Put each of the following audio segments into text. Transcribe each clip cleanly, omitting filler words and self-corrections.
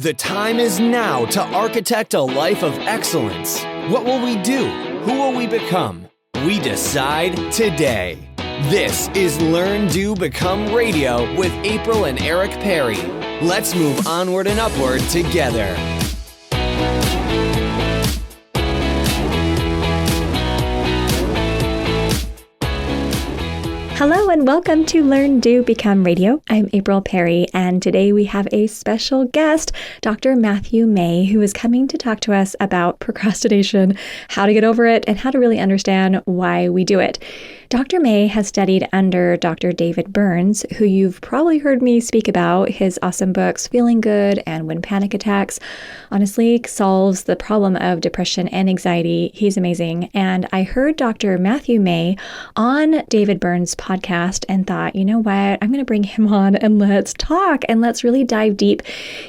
The time is now to architect a life of excellence. What will we do? Who will we become? We decide today. This is Learn, Do, Become Radio with April and Eric Perry. Let's move onward and upward together. Hello and welcome to Learn, Do, Become Radio. I'm April Perry, and today we have a special guest, Dr. Matthew May, who is coming to talk to us about procrastination, how to get over it, and how to really understand why we do it. Dr. May has studied under Dr. David Burns, who you've probably heard me speak about. His awesome books, Feeling Good and When Panic Attacks, honestly solves the problem of depression and anxiety. He's amazing. And I heard Dr. Matthew May on David Burns' podcast and thought, you know what, I'm going to bring him on and let's talk and let's really dive deep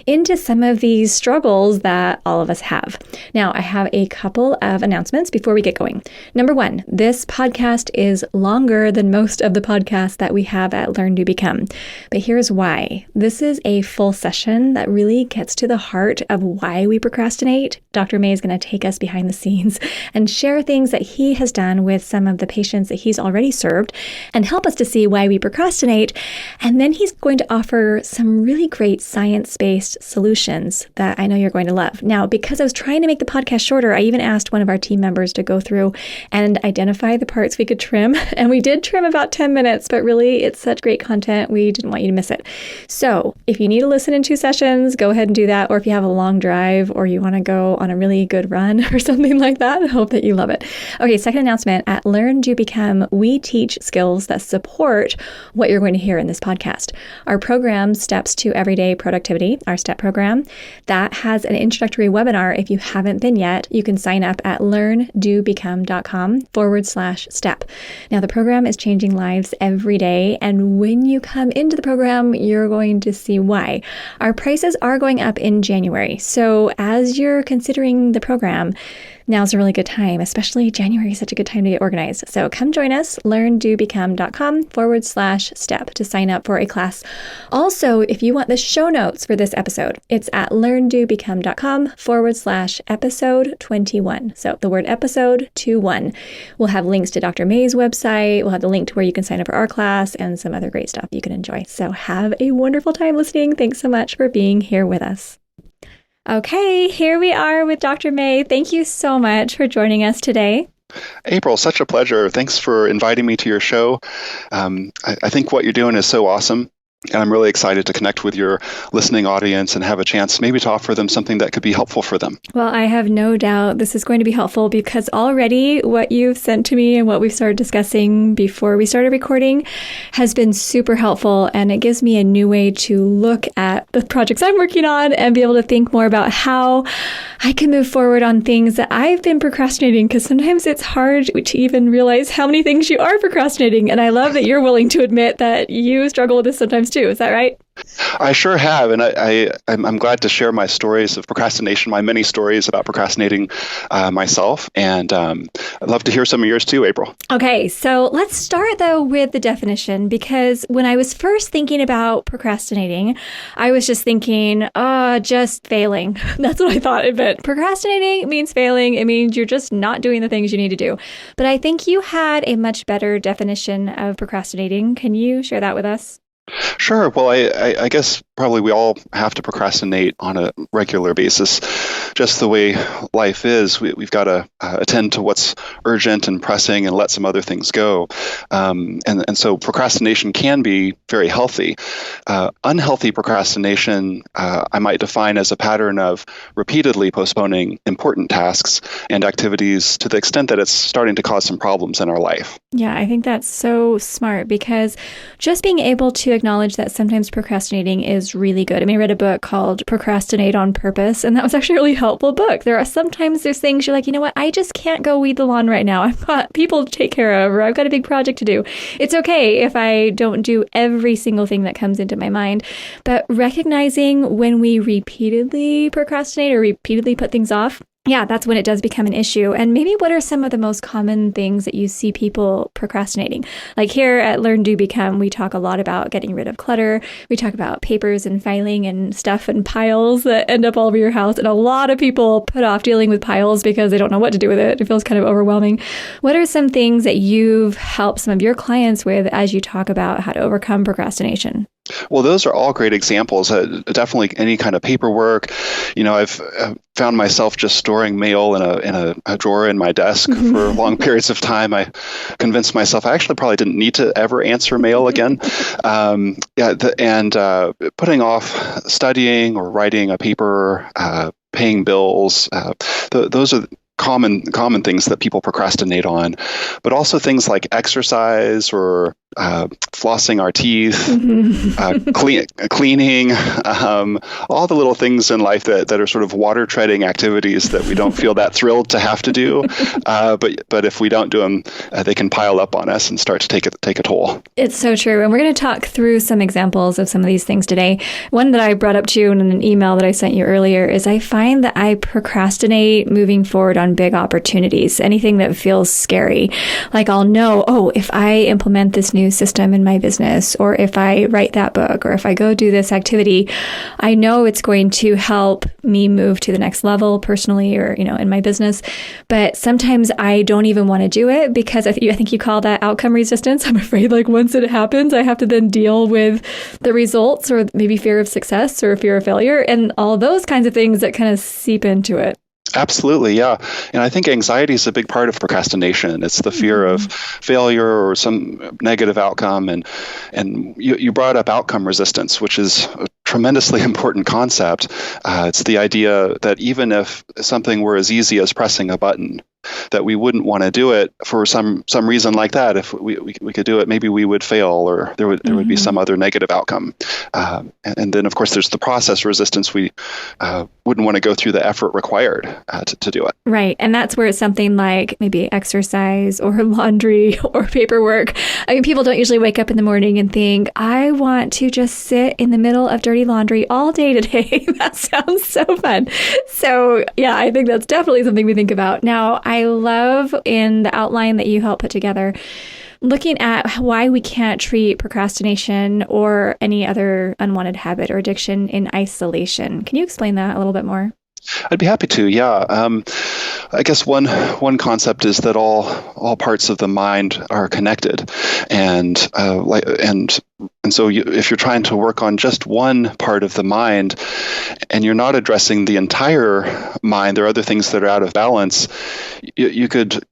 into some of these struggles that all of us have. Now, I have a couple of announcements before we get going. Number one, this podcast is longer than most of the podcasts that we have at Learn, Do, Become. But here's why. This is a full session that really gets to the heart of why we procrastinate. Dr. May is going to take us behind the scenes and share things that he has done with some of the patients that he's already served and help us to see why we procrastinate. And then he's going to offer some really great science-based solutions that I know you're going to love. Now, because I was trying to make the podcast shorter, I even asked one of our team members to go through and identify the parts we could trim. And we did trim about 10 minutes, but really it's such great content. We didn't want you to miss it. So if you need to listen in 2 sessions, go ahead and do that. Or if you have a long drive or you want to go on a really good run or something like that, I hope that you love it. Okay, second announcement. At Learn, Do, Become, we teach skills that support what you're going to hear in this podcast. Our program, Steps to Everyday Productivity, our STEP program, that has an introductory webinar. If you haven't been yet, you can sign up at learndobecome.com/step. Now, the program is changing lives every day, and when you come into the program, you're going to see why. Our prices are going up in January, so as you're considering the program, now's a really good time, especially January is such a good time to get organized. So come join us, learndobecome.com/step to sign up for a class. Also, if you want the show notes for this episode, it's at learndobecome.com/episode 21. So the word episode 21. We'll have links to Dr. May's website. We'll have the link to where you can sign up for our class and some other great stuff you can enjoy. So have a wonderful time listening. Thanks so much for being here with us. Okay, here we are with Dr. May. Thank you so much for joining us today. April, such a pleasure. Thanks for inviting me to your show. I think what you're doing is so awesome. And I'm really excited to connect with your listening audience and have a chance maybe to offer them something that could be helpful for them. Well, I have no doubt this is going to be helpful because already what you've sent to me and what we've started discussing before we started recording has been super helpful. And it gives me a new way to look at the projects I'm working on and be able to think more about how I can move forward on things that I've been procrastinating, because sometimes it's hard to even realize how many things you are procrastinating. And I love that you're willing to admit that you struggle with this sometimes too. Is that right? I sure have. And I'm glad to share my stories of procrastination, my many stories about procrastinating myself. And I'd love to hear some of yours too, April. Okay, so let's start though with the definition, because when I was first thinking about procrastinating, I was just thinking, just failing. That's what I thought it meant. Procrastinating means failing. It means you're just not doing the things you need to do. But I think you had a much better definition of procrastinating. Can you share that with us? Sure. Well, I guess probably we all have to procrastinate on a regular basis. Just the way life is, we've got to attend to what's urgent and pressing and let some other things go. And so procrastination can be very healthy. Unhealthy procrastination, I might define as a pattern of repeatedly postponing important tasks and activities to the extent that it's starting to cause some problems in our life. Yeah, I think that's so smart, because just being able to acknowledge that sometimes procrastinating is really good. I mean, I read a book called Procrastinate on Purpose, and that was actually a really helpful book. There's things you're like, you know what, I just can't go weed the lawn right now. I've got people to take care of, or I've got a big project to do. It's okay if I don't do every single thing that comes into my mind, but recognizing when we repeatedly procrastinate or repeatedly put things off, yeah, that's when it does become an issue. And maybe what are some of the most common things that you see people procrastinating? Like here at Learn, Do, Become, we talk a lot about getting rid of clutter. We talk about papers and filing and stuff and piles that end up all over your house. And a lot of people put off dealing with piles because they don't know what to do with it. It feels kind of overwhelming. What are some things that you've helped some of your clients with as you talk about how to overcome procrastination? Well, those are all great examples. Definitely any kind of paperwork. I've found myself just storing mail in a drawer in my desk for long periods of time. I convinced myself I actually probably didn't need to ever answer mail again. Putting off studying or writing a paper, paying bills. Those are common things that people procrastinate on, but also things like exercise or flossing our teeth, cleaning, all the little things in life that are sort of water treading activities that we don't feel that thrilled to have to do. But if we don't do them, they can pile up on us and start to take a toll. It's so true. And we're going to talk through some examples of some of these things today. One that I brought up to you in an email that I sent you earlier is I find that I procrastinate moving forward on big opportunities, anything that feels scary. Like I'll know, if I implement this new system in my business, or if I write that book, or if I go do this activity, I know it's going to help me move to the next level personally or, in my business. But sometimes I don't even want to do it because I think you call that outcome resistance. I'm afraid like once it happens, I have to then deal with the results or maybe fear of success or fear of failure and all those kinds of things that kind of seep into it. Absolutely, yeah. And I think anxiety is a big part of procrastination. It's the fear of failure or some negative outcome. And you brought up outcome resistance, which is a tremendously important concept. It's the idea that even if something were as easy as pressing a button, that we wouldn't want to do it for some reason like that. If we could do it, maybe we would fail, or there would be some other negative outcome. And then, of course, there's the process resistance. We wouldn't want to go through the effort required to do it. Right. And that's where it's something like maybe exercise or laundry or paperwork. I mean, people don't usually wake up in the morning and think, I want to just sit in the middle of dirty laundry all day today. That sounds so fun. So yeah, I think that's definitely something we think about. Now, I love in the outline that you helped put together, looking at why we can't treat procrastination or any other unwanted habit or addiction in isolation. Can you explain that a little bit more? I'd be happy to. Yeah. I guess one concept is that all parts of the mind are connected, and so if you're trying to work on just one part of the mind, and you're not addressing the entire mind, there are other things that are out of balance. You could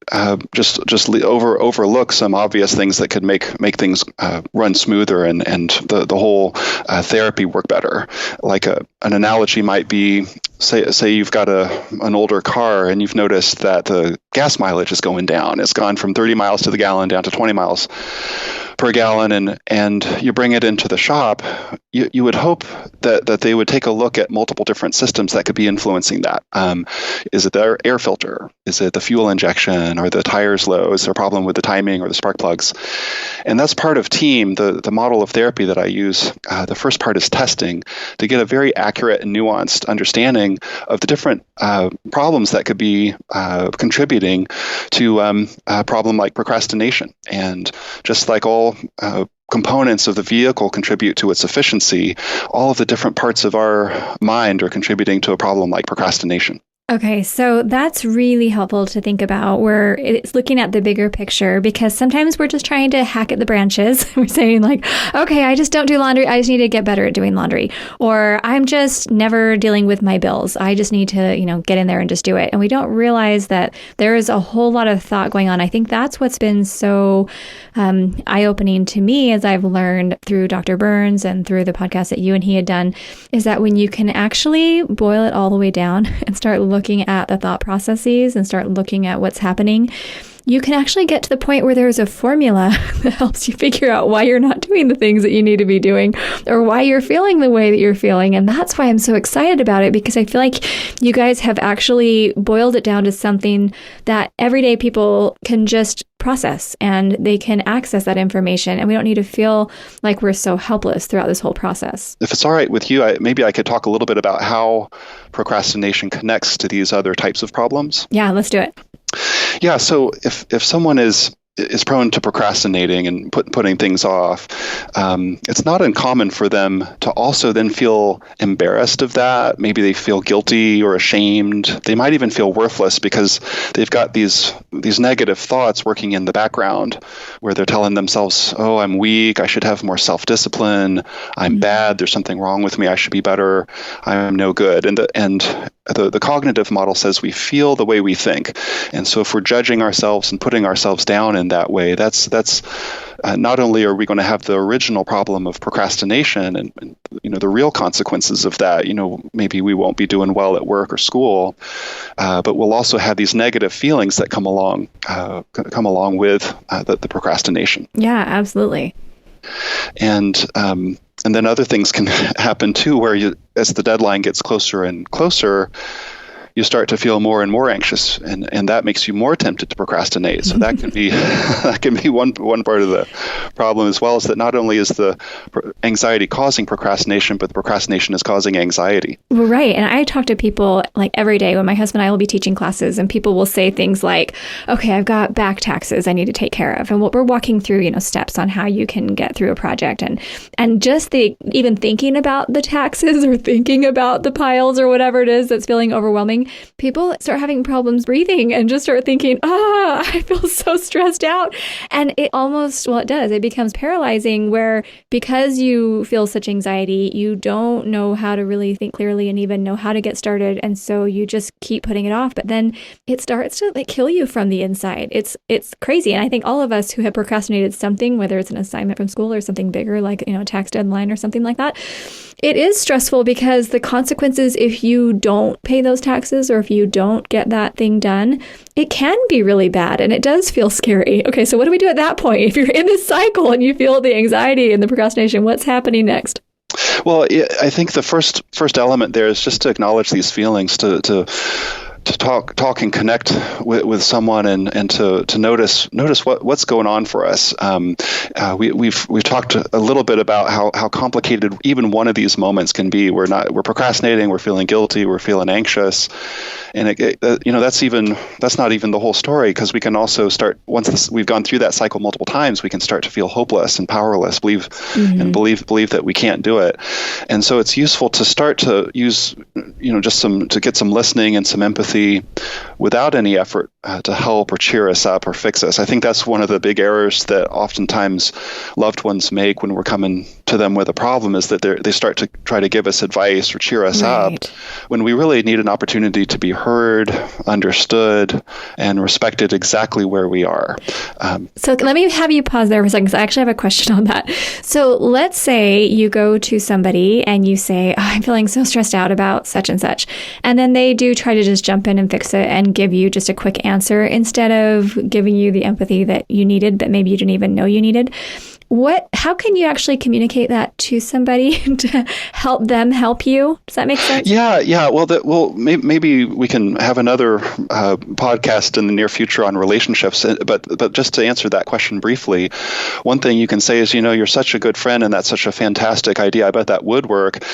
just overlook some obvious things that could make things run smoother and the whole therapy work better. Like an analogy might be, say you've got an older car and you've noticed that the gas mileage is going down. It's gone from 30 miles to the gallon down to 20 miles per gallon, and you bring it into the shop. You would hope that they would take a look at multiple different systems that could be influencing that. Is it the air filter? Is it the fuel injection? Or the tires low? Is there a problem with the timing or the spark plugs? And that's part of TEAM, the model of therapy that I use. The first part is testing to get a very accurate and nuanced understanding of the different problems that could be contributing to a problem like procrastination. And just like all components of the vehicle contribute to its efficiency, all of the different parts of our mind are contributing to a problem like procrastination. Okay, so that's really helpful to think about, where it's looking at the bigger picture, because sometimes we're just trying to hack at the branches. We're saying like, okay, I just don't do laundry. I just need to get better at doing laundry. Or I'm just never dealing with my bills. I just need to, get in there and just do it. And we don't realize that there is a whole lot of thought going on. I think that's what's been so eye-opening to me as I've learned through Dr. Burns and through the podcast that you and he had done, is that when you can actually boil it all the way down and start looking at the thought processes and start looking at what's happening, you can actually get to the point where there's a formula that helps you figure out why you're not doing the things that you need to be doing or why you're feeling the way that you're feeling. And that's why I'm so excited about it, because I feel like you guys have actually boiled it down to something that everyday people can just process and they can access that information, and we don't need to feel like we're so helpless throughout this whole process. If it's all right with you, maybe I could talk a little bit about how procrastination connects to these other types of problems. Yeah, let's do it. Yeah, so if someone is prone to procrastinating and putting things off, it's not uncommon for them to also then feel embarrassed of that. Maybe they feel guilty or ashamed. They might even feel worthless because they've got these negative thoughts working in the background where they're telling themselves, oh, I'm weak, I should have more self-discipline, I'm bad, there's something wrong with me, I should be better, I'm no good. And the cognitive model says we feel the way we think. And so if we're judging ourselves and putting ourselves down in that way, that's not only are we going to have the original problem of procrastination and the real consequences of that, maybe we won't be doing well at work or school, but we'll also have these negative feelings that come along with the procrastination. Yeah, absolutely. And then other things can happen too, where as the deadline gets closer and closer, you start to feel more and more anxious, and that makes you more tempted to procrastinate. So that can be one part of the problem as well, is that not only is the anxiety causing procrastination, but the procrastination is causing anxiety. Well, right. And I talk to people like every day when my husband and I will be teaching classes, and people will say things like, okay, I've got back taxes I need to take care of. And what we're walking through, steps on how you can get through a project. And just even thinking about the taxes or thinking about the piles or whatever it is that's feeling overwhelming, people start having problems breathing and just start thinking, I feel so stressed out. And it does. It becomes paralyzing, where because you feel such anxiety, you don't know how to really think clearly and even know how to get started. And so you just keep putting it off. But then it starts to kill you from the inside. It's crazy. And I think all of us who have procrastinated something, whether it's an assignment from school or something bigger like a tax deadline or something like that, it is stressful, because the consequences, if you don't pay those taxes or if you don't get that thing done, it can be really bad, and it does feel scary. Okay, so what do we do at that point? If you're in this cycle and you feel the anxiety and the procrastination, what's happening next? Well, I think the first element there is just to acknowledge these feelings, to talk and connect with someone and to notice what's going on for us. We've talked a little bit about how complicated even one of these moments can be. We're procrastinating, we're feeling guilty, we're feeling anxious, and that's not even the whole story, because we can also start, once we've gone through that cycle multiple times, we can start to feel hopeless and powerless, believe that we can't do it. And so it's useful to start to use to get some listening and some empathy without any effort to help or cheer us up or fix us. I think that's one of the big errors that oftentimes loved ones make when we're coming to them with a problem, is that they start to try to give us advice or cheer us up, when we really need an opportunity to be heard, understood, and respected exactly where we are. So let me have you pause there for a second, because I actually have a question on that. So let's say you go to somebody and you say, I'm feeling so stressed out about such and such. And then they do try to just jump in and fix it and give you just a quick answer instead of giving you the empathy that you needed, but maybe you didn't even know you needed. How can you actually communicate that to somebody to help them help you? Does that make sense? Yeah. Well, maybe we can have another podcast in the near future on relationships. But just to answer that question briefly, one thing you can say is, you're such a good friend, and that's such a fantastic idea. I bet that would work.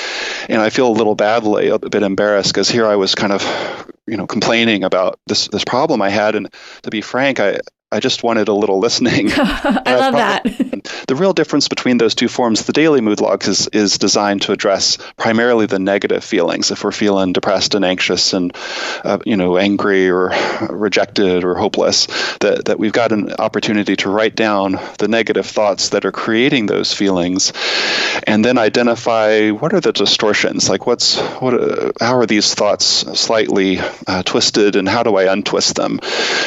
And I feel a bit embarrassed, because here I was kind of, complaining about this problem I had, and to be frank, I just wanted a little listening. I love that. The real difference between those two forms, the daily mood log is designed to address primarily the negative feelings. If we're feeling depressed and anxious and, angry or rejected or hopeless, that we've got an opportunity to write down the negative thoughts that are creating those feelings, and then identify what are the distortions, like how are these thoughts slightly twisted, and how do I untwist them?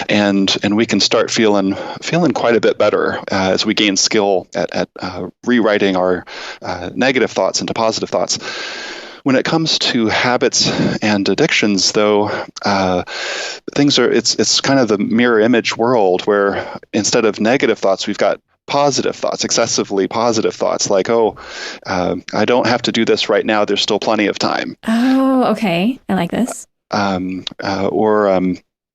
And we can start feeling quite a bit better as we gain skill at rewriting our negative thoughts into positive thoughts. When it comes to habits and addictions, though, it's kind of the mirror image world where instead of negative thoughts, we've got positive thoughts, excessively positive thoughts, like, I don't have to do this right now. There's still plenty of time. Oh, okay. I like this.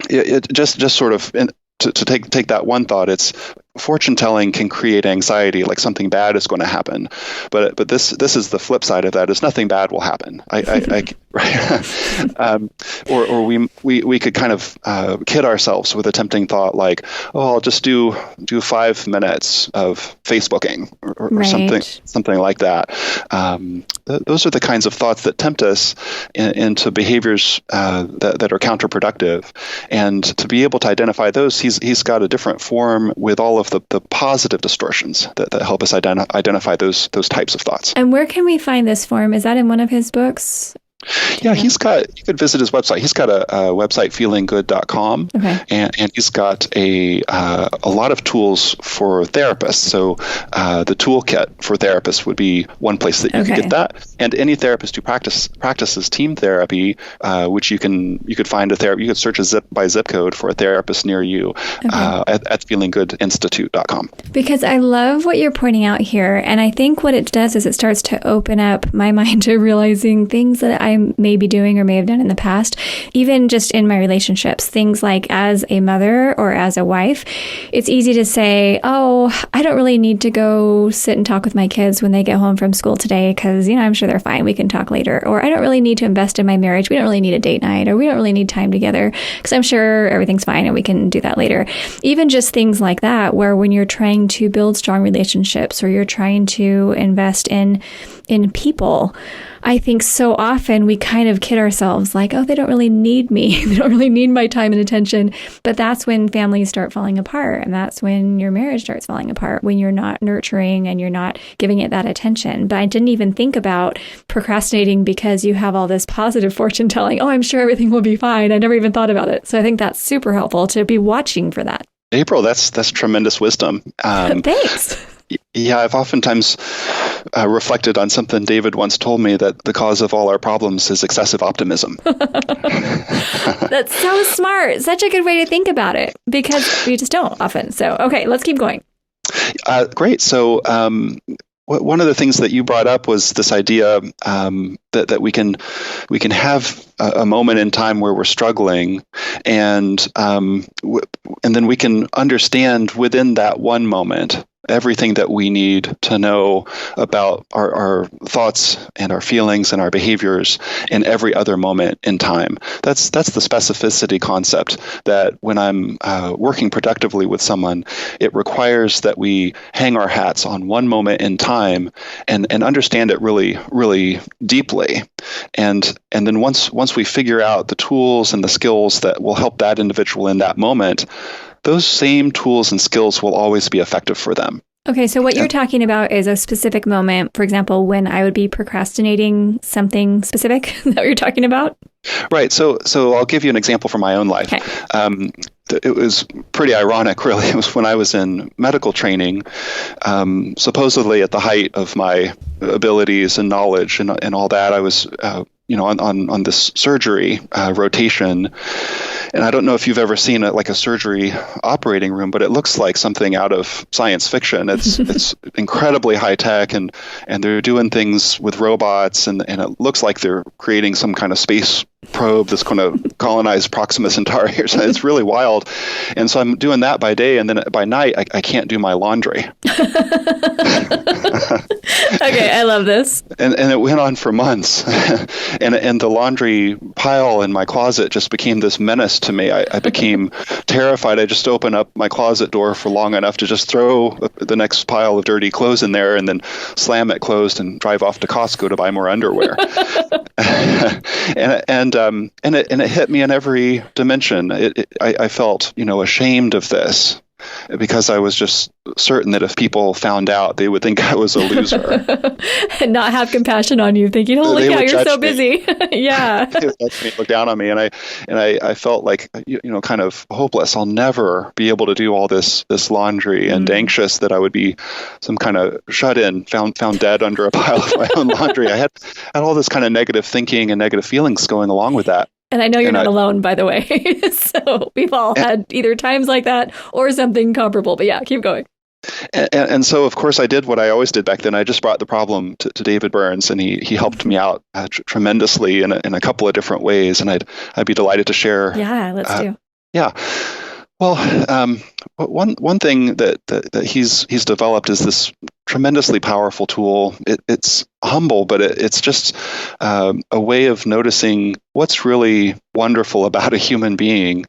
Just sort of to take that one thought, it's fortune telling can create anxiety, like something bad is going to happen, but this is the flip side of that, is nothing bad will happen. Or we could kind of kid ourselves with a tempting thought like, I'll just do 5 minutes of Facebooking or Right. something like that. Those are the kinds of thoughts that tempt us into behaviors that are counterproductive, and to be able to identify those, he's got a different form with all of the positive distortions that help us identify those types of thoughts. And where can we find this form? Is that in one of his books? Yeah, you could visit his website. He's got a website, feelinggood.com, Okay. and he's got a lot of tools for therapists. So the toolkit for therapists would be one place that you could get that. And any therapist who practices team therapy, which you could find you could search by zip code for a therapist near you at feelinggoodinstitute.com. Because I love what you're pointing out here. And I think what it does is it starts to open up my mind to realizing things that I may be doing or may have done in the past, even just in my relationships. Things like as a mother or as a wife, it's easy to say, I don't really need to go sit and talk with my kids when they get home from school today because, I'm sure they're fine. We can talk later. Or I don't really need to invest in my marriage. We don't really need a date night, or we don't really need time together because I'm sure everything's fine and we can do that later. Even just things like that, where when you're trying to build strong relationships or you're trying to invest in people, I think so often we kind of kid ourselves like, they don't really need me. They don't really need my time and attention. But that's when families start falling apart. And that's when your marriage starts falling apart, when you're not nurturing and you're not giving it that attention. But I didn't even think about procrastinating because you have all this positive fortune telling, I'm sure everything will be fine. I never even thought about it. So I think that's super helpful to be watching for that. April, that's tremendous wisdom. Thanks. Yeah, I've oftentimes reflected on something David once told me, that the cause of all our problems is excessive optimism. That's so smart. Such a good way to think about it, because we just don't often. So, okay, let's keep going. Great. So one of the things that you brought up was this idea that we can have a moment in time where we're struggling, and then we can understand within that one moment everything that we need to know about our thoughts and our feelings and our behaviors in every other moment in time. That's the specificity concept, that when I'm working productively with someone, it requires that we hang our hats on one moment in time and understand it really, really deeply. And then once we figure out the tools and the skills that will help that individual in that moment, those same tools and skills will always be effective for them. Okay, so what you're talking about is a specific moment, for example, when I would be procrastinating something specific. Is that what you're talking about? Right. So I'll give you an example from my own life. Okay. It was pretty ironic, really. It was when I was in medical training, supposedly at the height of my abilities and knowledge and all that. I was, on this surgery rotation. And I don't know if you've ever seen a surgery operating room, but it looks like something out of science fiction. It's incredibly high tech, and they're doing things with robots, and it looks like they're creating some kind of space probe that's going to colonize Proxima Centauri. It's really wild. And so I'm doing that by day, and then by night I can't do my laundry. Okay, I love this. And it went on for months. and the laundry pile in my closet just became this menace to me. I became terrified. I just opened up my closet door for long enough to just throw the next pile of dirty clothes in there and then slam it closed and drive off to Costco to buy more underwear. and it hit me in every dimension. I felt, ashamed of this. because I was just certain that if people found out, they would think I was a loser. And not have compassion on you, thinking, "Holy cow, you're so busy." Yeah. They would judge me, look down on me, and I felt like, kind of hopeless. I'll never be able to do all this laundry, and anxious that I would be some kind of shut in, found dead under a pile of my own laundry. I had all this kind of negative thinking and negative feelings going along with that. And I know you're not alone, by the way. So we've all had either times like that or something comparable. But yeah, keep going. And so, of course, I did what I always did back then. I just brought the problem to David Burns, and he helped me out tremendously in a couple of different ways. And I'd be delighted to share. Yeah, let's do. Yeah. Well, one thing that he's developed is this tremendously powerful tool. It's humble, but it's just a way of noticing what's really wonderful about a human being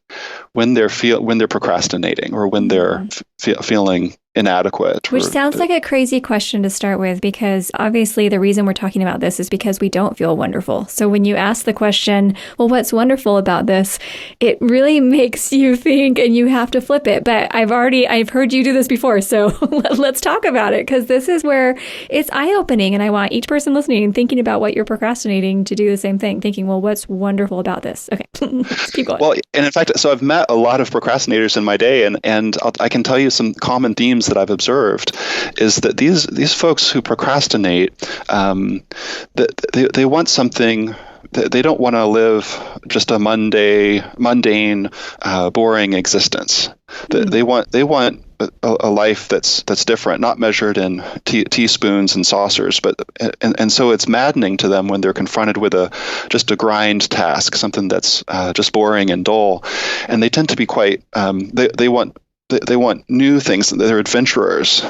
when they're procrastinating, or when they're feeling inadequate. Which sounds like a crazy question to start with, because obviously the reason we're talking about this is because we don't feel wonderful. So when you ask the question, well, what's wonderful about this? It really makes you think, and you have to flip it. But I've heard you do this before. So let's talk about it, because this is where it's eye-opening. And I want each person listening thinking about what you're procrastinating to do the same thing, thinking, well, what's wonderful about this? Okay, let's keep going. Well, and in fact, so I've met a lot of procrastinators in my day, and I can tell you some common themes that I've observed is that these folks who procrastinate, they want something. They don't want to live just a mundane, boring existence. They want a life that's different, not measured in teaspoons and saucers, but and so it's maddening to them when they're confronted with just a grind task, something that's just boring and dull, and they tend to be quite. They want new things. They're adventurers.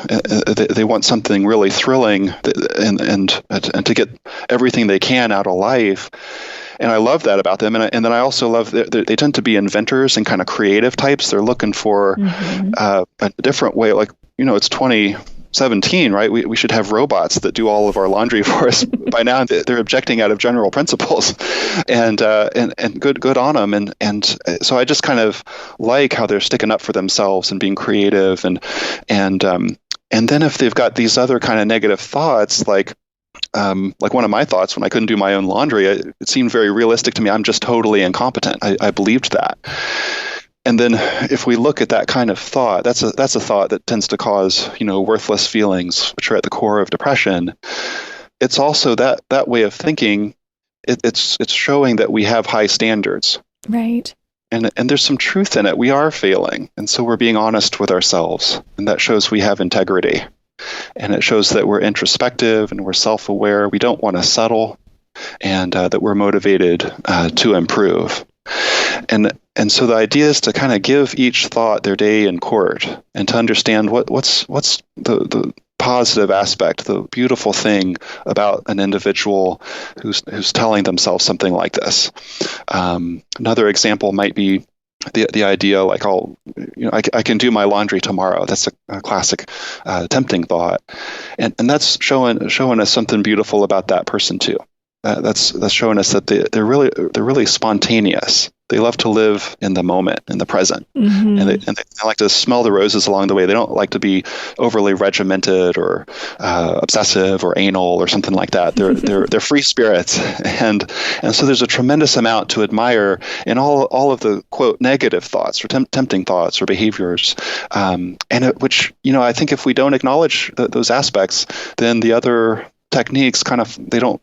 They want something really thrilling, and to get everything they can out of life. And I love that about them. And then I also love that they tend to be inventors and kind of creative types. They're looking for a different way. Like, it's 2017, right? We should have robots that do all of our laundry for us. By now, they're objecting out of general principles, and good on them. And so I just kind of like how they're sticking up for themselves and being creative, and then if they've got these other kind of negative thoughts, like one of my thoughts when I couldn't do my own laundry, it seemed very realistic to me. I'm just totally incompetent. I believed that. And then if we look at that kind of thought, that's a thought that tends to cause, worthless feelings, which are at the core of depression. It's also that way of thinking, it's showing that we have high standards. Right. And there's some truth in it. We are failing. And so we're being honest with ourselves. And that shows we have integrity. And it shows that we're introspective and we're self-aware. We don't want to settle, and that we're motivated to improve. And so the idea is to kind of give each thought their day in court, and to understand what's the positive aspect, the beautiful thing about an individual who's telling themselves something like this. Another example might be the idea, like, I can do my laundry tomorrow. That's a classic tempting thought, and that's showing us something beautiful about that person too. That's showing us that they're really spontaneous. They love to live in the moment, in the present, and they like to smell the roses along the way. They don't like to be overly regimented or obsessive or anal or something like that. They're free spirits, and so there's a tremendous amount to admire in all of the quote negative thoughts or tempting thoughts or behaviors, which I think if we don't acknowledge those aspects, then the other techniques they don't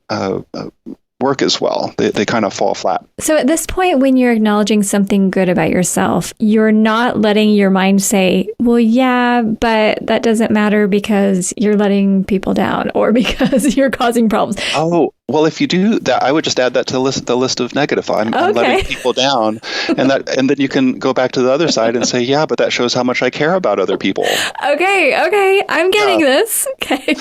work as well. They kind of fall flat. So at this point, when you're acknowledging something good about yourself, you're not letting your mind say, well, yeah, but that doesn't matter because you're letting people down or because you're causing problems. Oh, well, if you do that, I would just add that to the list of negative. I'm letting people down, and then you can go back to the other side and say, yeah, but that shows how much I care about other people. Okay, I'm getting this. Okay.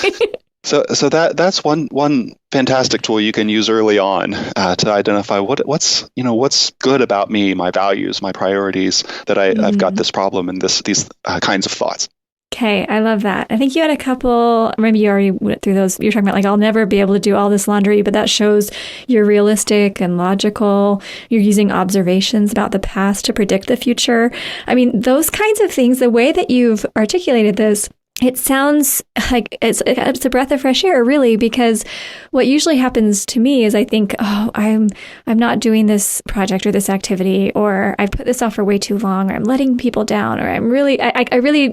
So that's one fantastic tool you can use early on to identify what's good about me, my values, my priorities, that I've got this problem and these kinds of thoughts. Okay, I love that. I think you had a couple, maybe you already went through those. You're talking about like, I'll never be able to do all this laundry, but that shows you're realistic and logical. You're using observations about the past to predict the future. I mean, those kinds of things, the way that you've articulated this, it sounds like it's a breath of fresh air, really, because what usually happens to me is I think, oh, I'm not doing this project or this activity, or I've put this off for way too long, or I'm letting people down, or I really,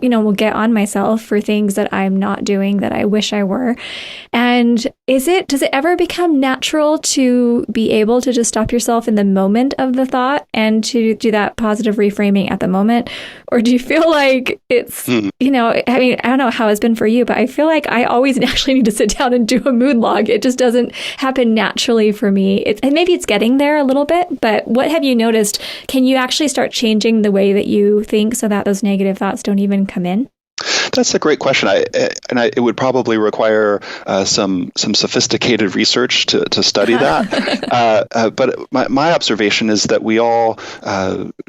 will get on myself for things that I'm not doing that I wish I were. And does it ever become natural to be able to just stop yourself in the moment of the thought and to do that positive reframing at the moment? Or do you feel like it's, I don't know how it's been for you, but I feel like I always actually need to sit down and do a mood log. It just doesn't happen naturally for me. And maybe it's getting there a little bit, but what have you noticed? Can you actually start changing the way that you think so that those negative thoughts don't even come in? That's a great question. It would probably require some sophisticated research to study that. But my observation is that we all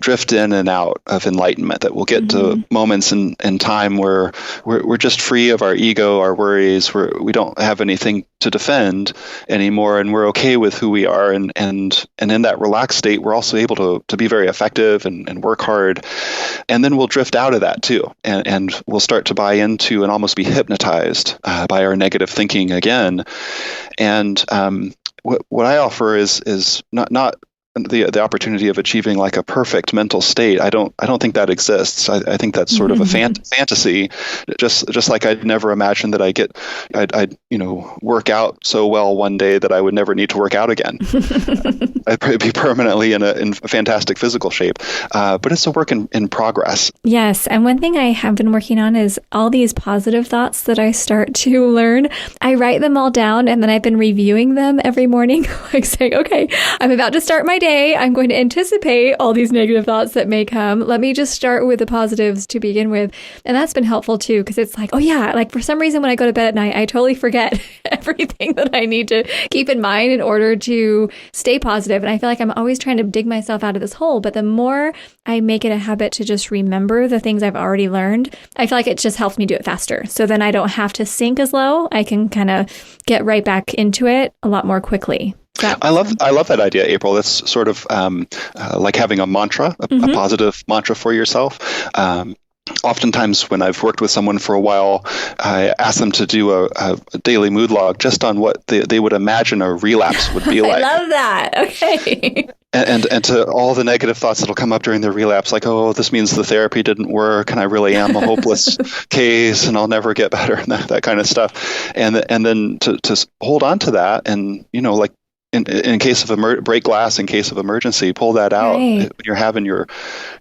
drift in and out of enlightenment. That we'll get to moments in time where we're just free of our ego, our worries. We don't have anything to defend anymore, and we're okay with who we are. And in that relaxed state, we're also able to be very effective and work hard. And then we'll drift out of that too, and we'll start to buy into and almost be hypnotized by our negative thinking again. And what I offer is not the opportunity of achieving like a perfect mental state. I don't think that exists. I think that's sort of a fantasy. Just like I'd never imagine that I'd work out so well one day that I would never need to work out again. I'd be permanently in fantastic physical shape. But it's a work in progress. Yes. And one thing I have been working on is all these positive thoughts that I start to learn. I write them all down, and then I've been reviewing them every morning, like saying, okay, I'm about to start my day. I'm going to anticipate all these negative thoughts that may come. Let me just start with the positives to begin with. And that's been helpful too, because it's like, oh yeah, like for some reason when I go to bed at night, I totally forget everything that I need to keep in mind in order to stay positive. And I feel like I'm always trying to dig myself out of this hole. But the more I make it a habit to just remember the things I've already learned, I feel like it just helps me do it faster. So then I don't have to sink as low. I can kind of get right back into it a lot more quickly. I love that idea, April. That's sort of like having a mantra, a positive mantra for yourself. Oftentimes when I've worked with someone for a while, I ask them to do a daily mood log just on what they would imagine a relapse would be like. I love that. Okay. And to all the negative thoughts that'll come up during the relapse, like, oh, this means the therapy didn't work, and I really am a hopeless case, and I'll never get better, and that kind of stuff. And then to hold on to that, and like, in case of break glass, in case of emergency, pull that out when you're having your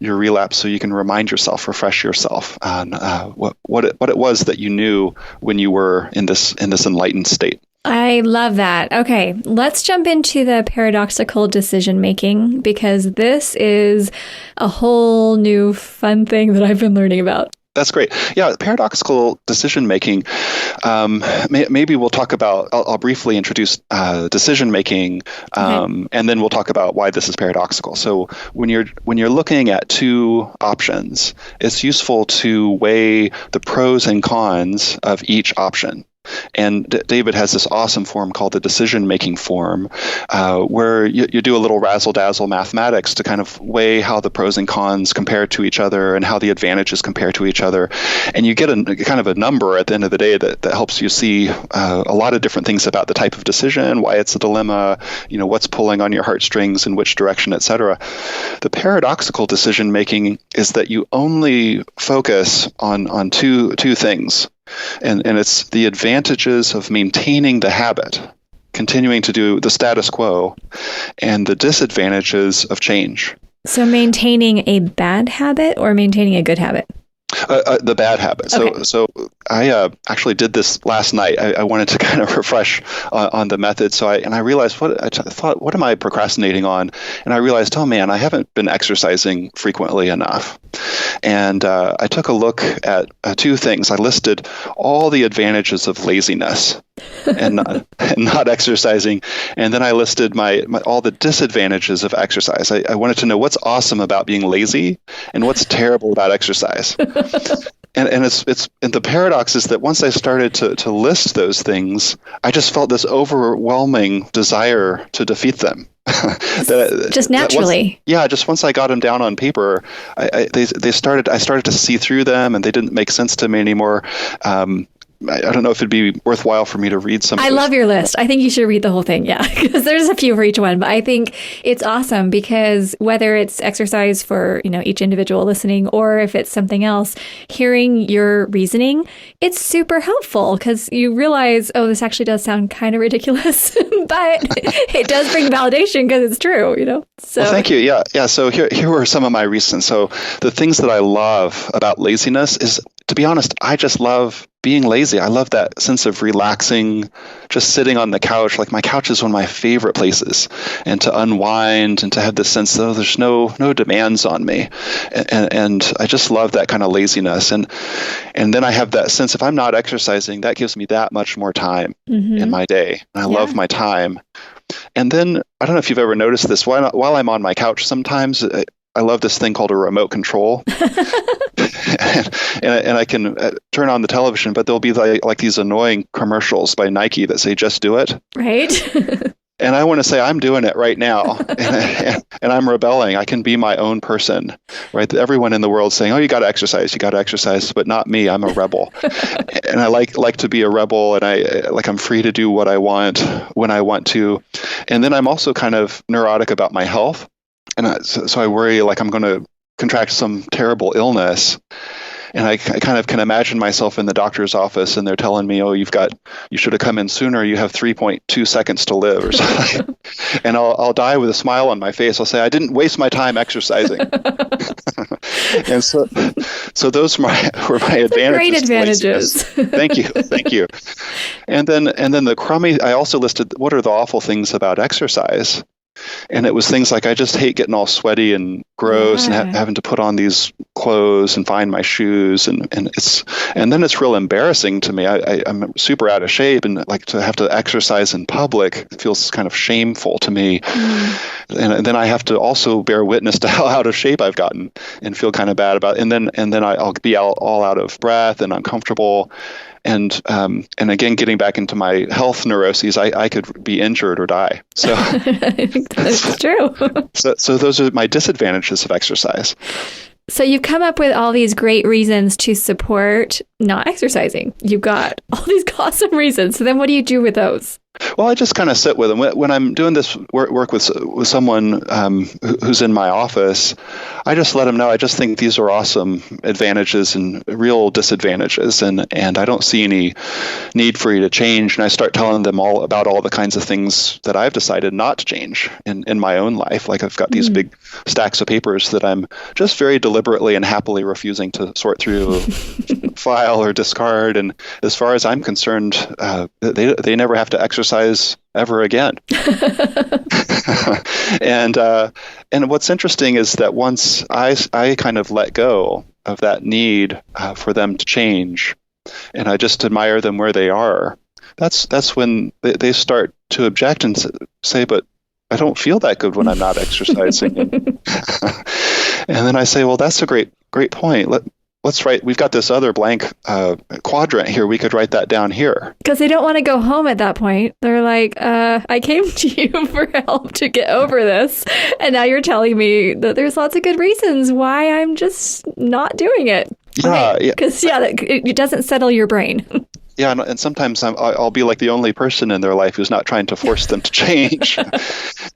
relapse, so you can remind yourself, refresh yourself on what it was that you knew when you were in this enlightened state. I love that. Okay, let's jump into the paradoxical decision making, because this is a whole new fun thing that I've been learning about. That's great. Yeah, paradoxical decision making. Maybe we'll talk about. I'll briefly introduce decision making, and then we'll talk about why this is paradoxical. So when you're looking at two options, it's useful to weigh the pros and cons of each option. And David has this awesome form called the decision-making form, where you do a little razzle-dazzle mathematics to kind of weigh how the pros and cons compare to each other and how the advantages compare to each other. And you get a kind of a number at the end of the day that helps you see a lot of different things about the type of decision, why it's a dilemma, what's pulling on your heartstrings, in which direction, etc. The paradoxical decision-making is that you only focus on two things. And it's the advantages of maintaining the habit, continuing to do the status quo, and the disadvantages of change. So maintaining a bad habit or maintaining a good habit? The bad habit. Okay. So I actually did this last night. I wanted to kind of refresh on the method. So I realized I thought, what am I procrastinating on? And I realized, oh man, I haven't been exercising frequently enough. And I took a look at two things. I listed all the advantages of laziness and not exercising. And then I listed my all the disadvantages of exercise. I wanted to know what's awesome about being lazy and what's terrible about exercise. And the paradox is that once I started to list those things, I just felt this overwhelming desire to defeat them. Just naturally. Just once I got them down on paper, I started to see through them, and they didn't make sense to me anymore. I don't know if it'd be worthwhile for me to read some. I love your list. I think you should read the whole thing. Yeah, because there's a few for each one. But I think it's awesome because whether it's exercise for, each individual listening, or if it's something else, hearing your reasoning, it's super helpful because you realize, oh, this actually does sound kind of ridiculous, but it does bring validation because it's true, So well, thank you. Yeah. So here were some of my reasons. So the things that I love about laziness is, to be honest, I just love being lazy. I love that sense of relaxing, just sitting on the couch. Like, my couch is one of my favorite places, and to unwind and to have this sense that there's no demands on me. And I just love that kind of laziness. And then I have that sense, if I'm not exercising, that gives me that much more time in my day. And I love my time. And then, I don't know if you've ever noticed this, while I'm on my couch, sometimes I love this thing called a remote control. and I can turn on the television, but there'll be like these annoying commercials by Nike that say, just do it. Right. And I want to say, I'm doing it right now. And I'm rebelling. I can be my own person, right? Everyone in the world saying, oh, you got to exercise, but not me. I'm a rebel. And I like to be a rebel, and I'm free to do what I want when I want to. And then I'm also kind of neurotic about my health. And so I worry like I'm going to contract some terrible illness. And I kind of can imagine myself in the doctor's office, and they're telling me, oh, you should have come in sooner. You have 3.2 seconds to live or something. And I'll die with a smile on my face. I'll say, I didn't waste my time exercising. And so those were my advantages. Great advantages. Thank you. And then the crummy, I also listed, what are the awful things about exercise? And it was things like, I just hate getting all sweaty and gross and having to put on these clothes and find my shoes. And then it's real embarrassing to me. I'm super out of shape, and like to have to exercise in public feels kind of shameful to me. And then I have to also bear witness to how out of shape I've gotten and feel kind of bad about it. And then I'll be all out of breath and uncomfortable. And again, getting back into my health neuroses, I could be injured or die. So I think that's true. So those are my disadvantages of exercise. So you've come up with all these great reasons to support not exercising. You've got all these awesome reasons. So then what do you do with those? Well, I just kind of sit with them. When I'm doing this work with someone who's in my office, I just let them know, I just think these are awesome advantages and real disadvantages, and I don't see any need for you to change. And I start telling them all about all the kinds of things that I've decided not to change in my own life. Like, I've got these big stacks of papers that I'm just very deliberately and happily refusing to sort through, file, or discard. And as far as I'm concerned, they never have to exercise ever again. And what's interesting is that once I kind of let go of that need for them to change, and I just admire them where they are, that's when they start to object and say, but I don't feel that good when I'm not exercising. And then I say, well, that's a great point. Let's write, we've got this other blank quadrant here. We could write that down here. Because they don't want to go home at that point. They're like, I came to you for help to get over this. And now you're telling me that there's lots of good reasons why I'm just not doing it. Yeah. Because, it doesn't settle your brain. Yeah, and sometimes I'll be like the only person in their life who's not trying to force them to change.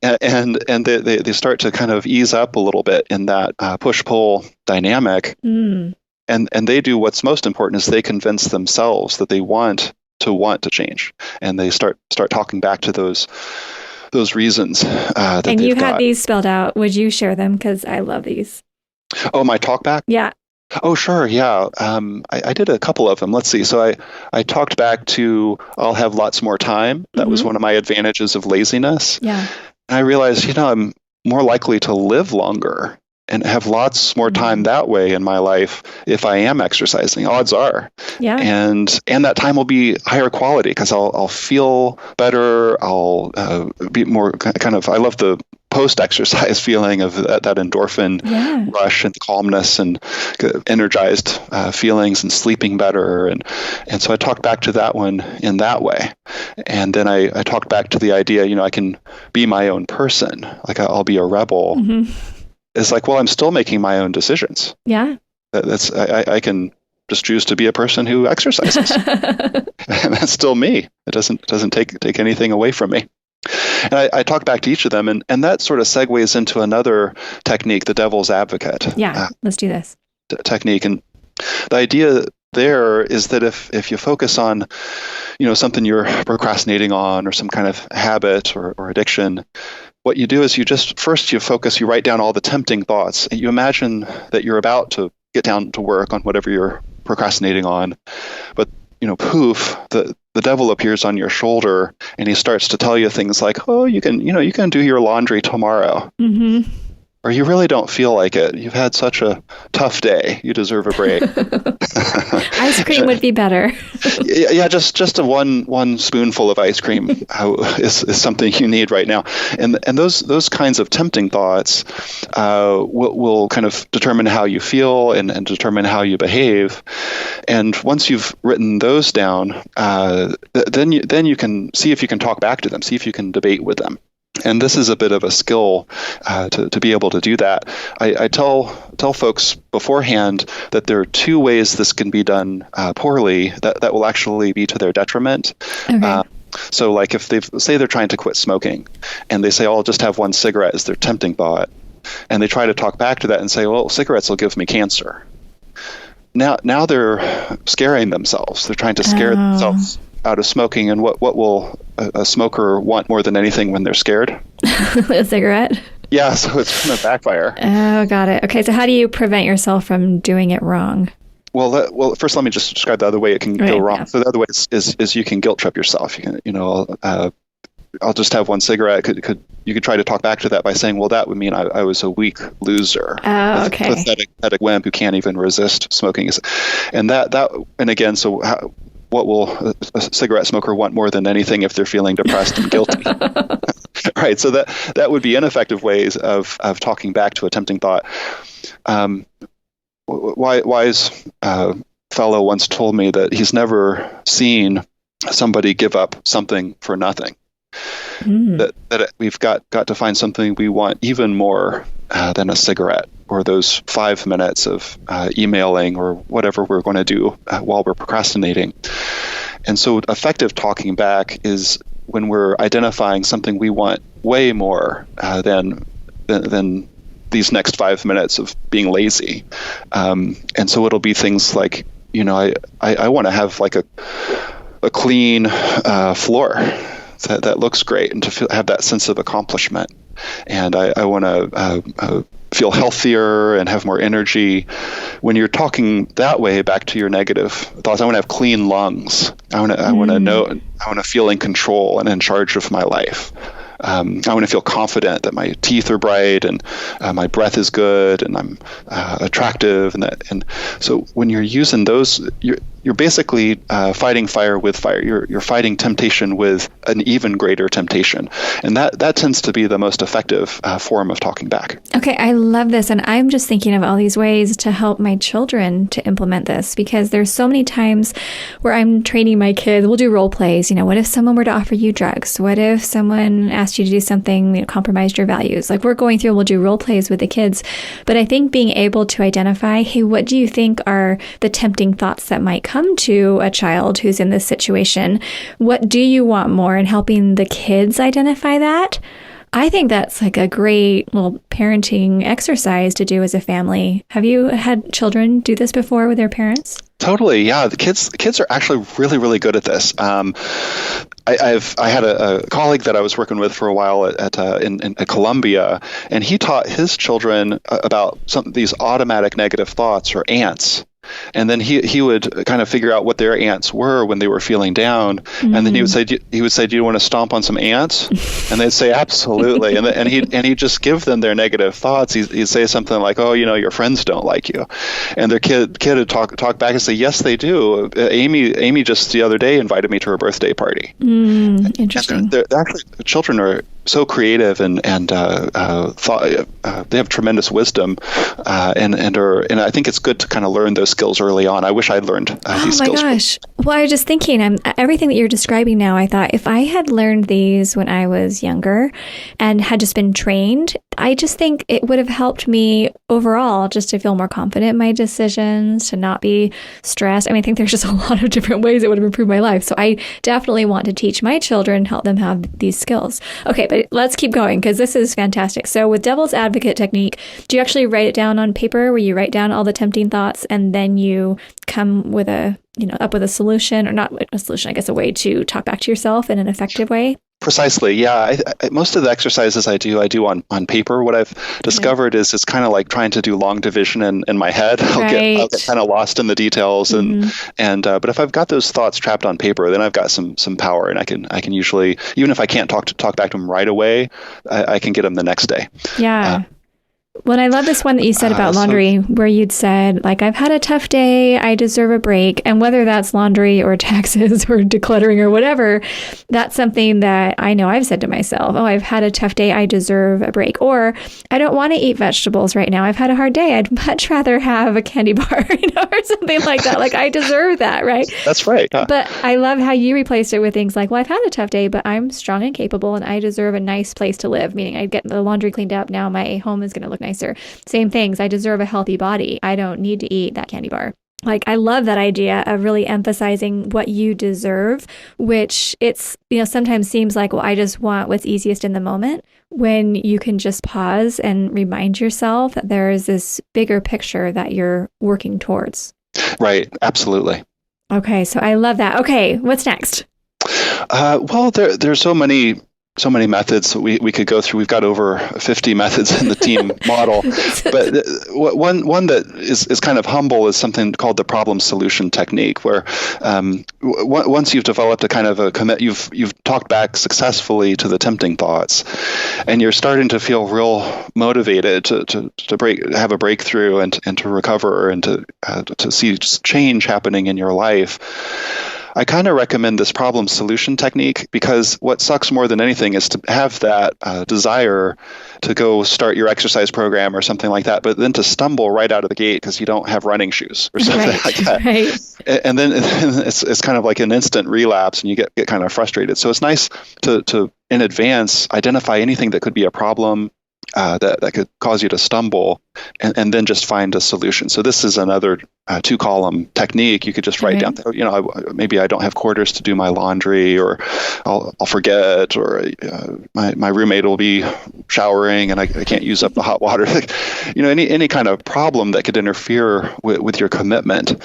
and they start to kind of ease up a little bit in that push-pull dynamic. And they do what's most important, is they convince themselves that they want to change, and they start talking back to those reasons. And you had these spelled out. Would you share them? Because I love these. Oh, my talk back? Yeah. Oh, sure. Yeah. I did a couple of them. Let's see. So I talked back to, I'll have lots more time. That was one of my advantages of laziness. Yeah. And I realized, I'm more likely to live longer and have lots more time that way in my life if I am exercising. Odds are. Yeah. And that time will be higher quality because I'll feel better. I'll be more kind of, I love the post-exercise feeling of that endorphin rush and calmness and energized feelings and sleeping better. And so I talked back to that one in that way. And then I talked back to the idea, I can be my own person. Like I'll be a rebel. Mm-hmm. It's like, well, I'm still making my own decisions. Yeah. I can just choose to be a person who exercises. And that's still me. It doesn't take anything away from me. And I talk back to each of them, and that sort of segues into another technique, the devil's advocate. Yeah, let's do this. Technique. And the idea there is that if you focus on, something you're procrastinating on or some kind of habit or addiction, what you do is you write down all the tempting thoughts. You imagine that you're about to get down to work on whatever you're procrastinating on, but poof, the devil appears on your shoulder and he starts to tell you things like, oh, you can do your laundry tomorrow. Mm-hmm. Or you really don't feel like it. You've had such a tough day. You deserve a break. Ice cream would be better. Yeah, just a one spoonful of ice cream is something you need right now. And those kinds of tempting thoughts will kind of determine how you feel and determine how you behave. And once you've written those down, then you can see if you can talk back to them, see if you can debate with them. And this is a bit of a skill to be able to do that. I tell folks beforehand that there are two ways this can be done poorly that will actually be to their detriment. Okay. So like if they're trying to quit smoking and they say, oh, I'll just have one cigarette as their tempting thought, and they try to talk back to that and say, well, cigarettes will give me cancer. Now they're scaring themselves. They're trying to scare themselves out of smoking. And what will a smoker want more than anything when they're scared? A cigarette? Yeah, so it's going to backfire. Oh, got it. Okay, so how do you prevent yourself from doing it wrong? Well, first let me just describe the other way it can go wrong. Yeah. So the other way is you can guilt trip yourself. You can, I'll just have one cigarette. You could try to talk back to that by saying, well, that would mean I was a weak loser. Oh, okay. Pathetic wimp who can't even resist smoking. And and again, so what will a cigarette smoker want more than anything if they're feeling depressed and guilty? Right. So that would be ineffective ways of talking back to a tempting thought. Wise fellow once told me that he's never seen somebody give up something for nothing. That we've got to find something we want even more than a cigarette or those 5 minutes of emailing or whatever we're going to do while we're procrastinating. And so effective talking back is when we're identifying something we want way more than these next 5 minutes of being lazy. And so it'll be things like, I want to have like a clean floor that looks great and to have that sense of accomplishment. And I want to feel healthier and have more energy. When you're talking that way back to your negative thoughts, I want to have clean lungs. I want to feel in control and in charge of my life. I want to feel confident that my teeth are bright and my breath is good and I'm attractive, and so when you're using those, you're basically fighting fire with fire. You're fighting temptation with an even greater temptation, and that tends to be the most effective form of talking back. Okay, I love this, and I'm just thinking of all these ways to help my children to implement this, because there's so many times where I'm training my kids. We'll do role plays. What if someone were to offer you drugs? What if someone asked you to do something compromised your values? Like, we're going through, we'll do role plays with the kids. But I think being able to identify, hey, what do you think are the tempting thoughts that might come to a child who's in this situation? What do you want more? And helping the kids identify that. I think that's like a great little parenting exercise to do as a family. Have you had children do this before with their parents? Totally, yeah. The kids are actually really, really good at this. I had a colleague that I was working with for a while at Columbia, and he taught his children about these automatic negative thoughts, or ants. And then he would kind of figure out what their ants were when they were feeling down, and then he would say, "Do you want to stomp on some ants?" And they'd say, "Absolutely." And he'd just give them their negative thoughts. He'd say something like, "Oh, your friends don't like you," and their kid would talk back and say, "Yes, they do. Amy just the other day invited me to her birthday party." Interesting. Actually, children are so creative and thought. They have tremendous wisdom, and I think it's good to kind of learn those skills early on. I wish I'd learned these skills. Oh my gosh! Well, I was just thinking, everything that you're describing now. I thought if I had learned these when I was younger and had just been trained, I just think it would have helped me overall just to feel more confident in my decisions, to not be stressed. I mean, I think there's just a lot of different ways it would have improved my life. So I definitely want to teach my children, help them have these skills. Okay, but let's keep going because this is fantastic. So with devil's advocate technique, do you actually write it down on paper where you write down all the tempting thoughts and then you come with up with a solution, or not a solution, I guess, a way to talk back to yourself in an effective way? Precisely. Yeah. Most of the exercises I do on paper. What I've discovered is it's kind of like trying to do long division in my head. I'll get kind of lost in the details. But if I've got those thoughts trapped on paper, then I've got some power, and I can usually, even if I can't talk back to them right away, I can get them the next day. Yeah. Well, I love this one that you said about laundry, where you'd said, like, I've had a tough day, I deserve a break. And whether that's laundry or taxes or decluttering or whatever, that's something that I know I've said to myself, oh, I've had a tough day, I deserve a break. Or I don't want to eat vegetables right now, I've had a hard day, I'd much rather have a candy bar, or something like that. Like, I deserve that, right? That's right. But I love how you replaced it with things like, well, I've had a tough day, but I'm strong and capable, and I deserve a nice place to live, meaning I get the laundry cleaned up, now my home is going to look nicer. Same things. I deserve a healthy body. I don't need to eat that candy bar. Like, I love that idea of really emphasizing what you deserve, which it's, sometimes seems like, well, I just want what's easiest in the moment, when you can just pause and remind yourself that there is this bigger picture that you're working towards. Right. Absolutely. Okay. So I love that. Okay. What's next? Well, there's so many methods that we could go through. We've got over 50 methods in the team model. But one that is kind of humble is something called the problem solution technique, where once you've developed a kind of a commit, you've talked back successfully to the tempting thoughts, and you're starting to feel real motivated to have a breakthrough and to recover and to see change happening in your life. I kind of recommend this problem solution technique, because what sucks more than anything is to have that desire to go start your exercise program or something like that, but then to stumble right out of the gate because you don't have running shoes or something like that. Right. And then it's kind of like an instant relapse, and you get kind of frustrated. So it's nice to in advance identify anything that could be a problem that could cause you to stumble, and then just find a solution. So this is another 2-column technique. You could just write down, maybe I don't have quarters to do my laundry, or I'll forget, or my roommate will be showering and I can't use up the hot water. Any kind of problem that could interfere with your commitment.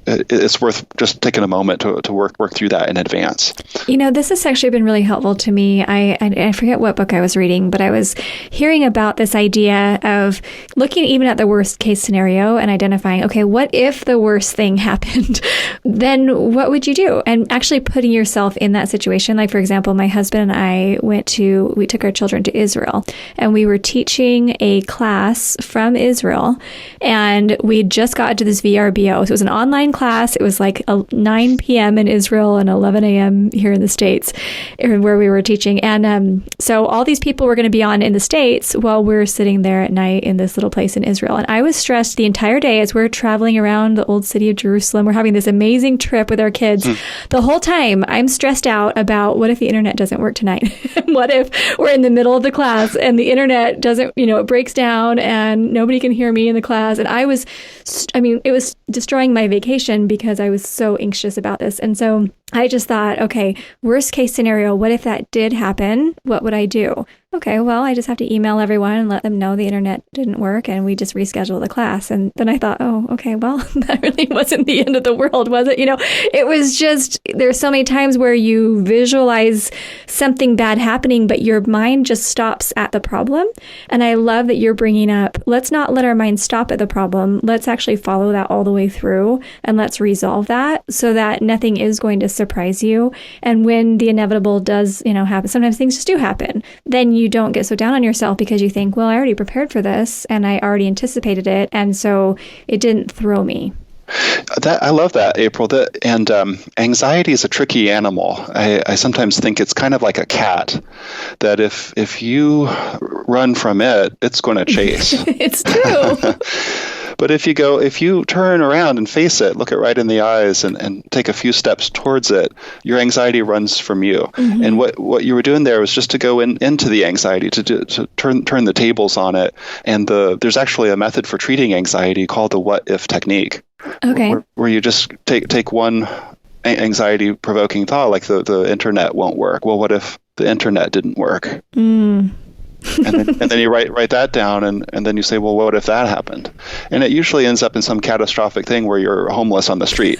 It's worth just taking a moment to work through that in advance. This has actually been really helpful to me. I forget what book I was reading, but I was hearing about this idea of looking even at the worst case scenario and identifying, okay, what if the worst thing happened? Then what would you do? And actually putting yourself in that situation. Like, for example, my husband and I we took our children to Israel, and we were teaching a class from Israel, and we just got to this VRBO. So it was an online class. It was like 9 p.m. in Israel and 11 a.m. here in the States, where we were teaching. And so all these people were going to be on in the States while we're sitting there at night in this little place in Israel. And I was stressed the entire day as we're traveling around the old city of Jerusalem. We're having this amazing trip with our kids. The whole time I'm stressed out about, what if the internet doesn't work tonight? What if we're in the middle of the class and the internet doesn't, it breaks down and nobody can hear me in the class? And it was destroying my vacation because I was so anxious about this. And so I just thought, okay, worst case scenario, what if that did happen? What would I do? Okay, well, I just have to email everyone and let them know the internet didn't work, and we just reschedule the class. And then I thought, oh, okay, well, that really wasn't the end of the world, was it? It was just, there's so many times where you visualize something bad happening, but your mind just stops at the problem. And I love that you're bringing up, let's not let our mind stop at the problem. Let's actually follow that all the way through, and let's resolve that so that nothing is going to surprise you. And when the inevitable does, happen, sometimes things just do happen, then you don't get so down on yourself because you think, well, I already prepared for this and I already anticipated it. And so it didn't throw me. I love that, April. Anxiety is a tricky animal. I sometimes think it's kind of like a cat, that if you run from it, it's going to chase. It's true. But if you turn around and face it, look it right in the eyes and take a few steps towards it, your anxiety runs from you. Mm-hmm. And what you were doing there was just to go into the anxiety, to turn the tables on it. And there's actually a method for treating anxiety called the what if technique. Okay. Where you just take one anxiety provoking thought, like the internet won't work. Well, what if the internet didn't work? And then you write that down, and then you say, well, what if that happened? And it usually ends up in some catastrophic thing where you're homeless on the street.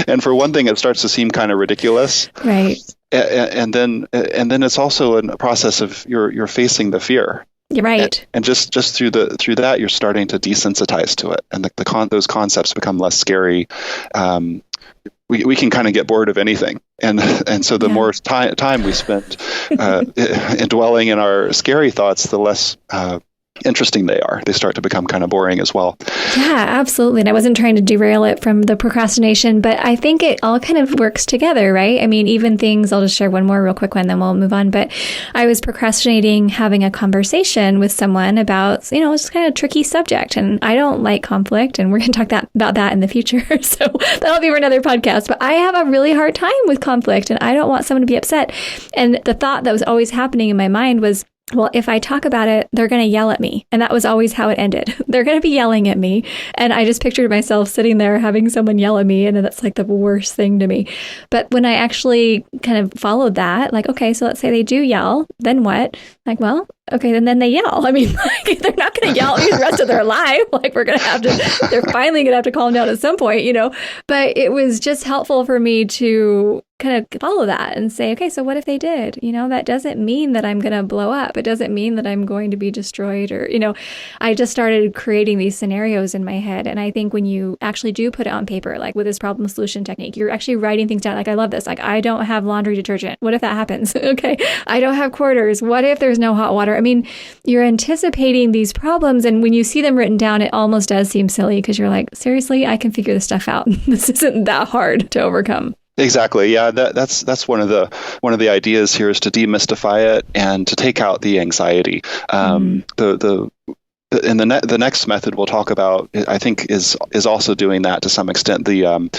and for one thing, it starts to seem kind of ridiculous. Right. And then it's also a process of you're facing the fear. You're right. And just through that, you're starting to desensitize to it, and those concepts become less scary. We can kind of get bored of anything, and so the more time we spend in dwelling in our scary thoughts, the less interesting they are. They start to become kind of boring as well. Yeah, absolutely. And I wasn't trying to derail it from the procrastination, but I think it all kind of works together, right? I mean, even things, I'll just share one more real quick one, then we'll move on. But I was procrastinating having a conversation with someone about, just kind of tricky subject. And I don't like conflict, and we're going to talk about that in the future. So that'll be for another podcast. But I have a really hard time with conflict, and I don't want someone to be upset. And the thought that was always happening in my mind was, well, if I talk about it, they're going to yell at me. And that was always how it ended. They're going to be yelling at me. And I just pictured myself sitting there having someone yell at me. And that's like the worst thing to me. But when I actually kind of followed that, like, okay, so let's say they do yell, then what? Like, well, okay, then they yell. I mean, like, they're not going to yell at me the rest of their life. Like, they're finally going to have to calm down at some point, But it was just helpful for me to kind of follow that and say, okay, so what if they did? That doesn't mean that I'm going to blow up. It doesn't mean that I'm going to be destroyed or, I just started creating these scenarios in my head. And I think when you actually do put it on paper, like with this problem solution technique, you're actually writing things down. Like, I love this. Like, I don't have laundry detergent. What if that happens? Okay. I don't have quarters. What if there's no hot water? I mean, you're anticipating these problems. And when you see them written down, it almost does seem silly because you're like, seriously, I can figure this stuff out. This isn't that hard to overcome. Exactly. Yeah, that's one of the ideas here, is to demystify it and to take out the anxiety. The next method we'll talk about, I think, is also doing that to some extent. The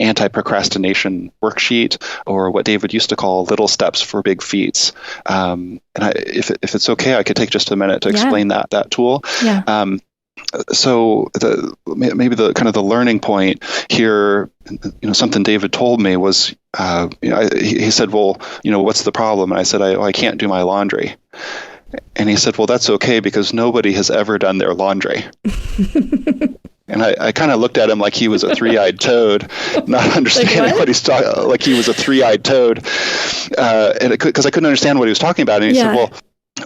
anti-procrastination worksheet, or what David used to call little steps for big feats. If it's okay, I could take just a minute to explain that tool. Yeah. So maybe the kind of the learning point here, something David told me was, he said, well, what's the problem? And I said, I can't do my laundry. And he said, well, that's okay, because nobody has ever done their laundry. And I kind of looked at him like he was a three-eyed toad, not understanding what he's talking, like he was a three-eyed toad, because I couldn't understand what he was talking about. And he said,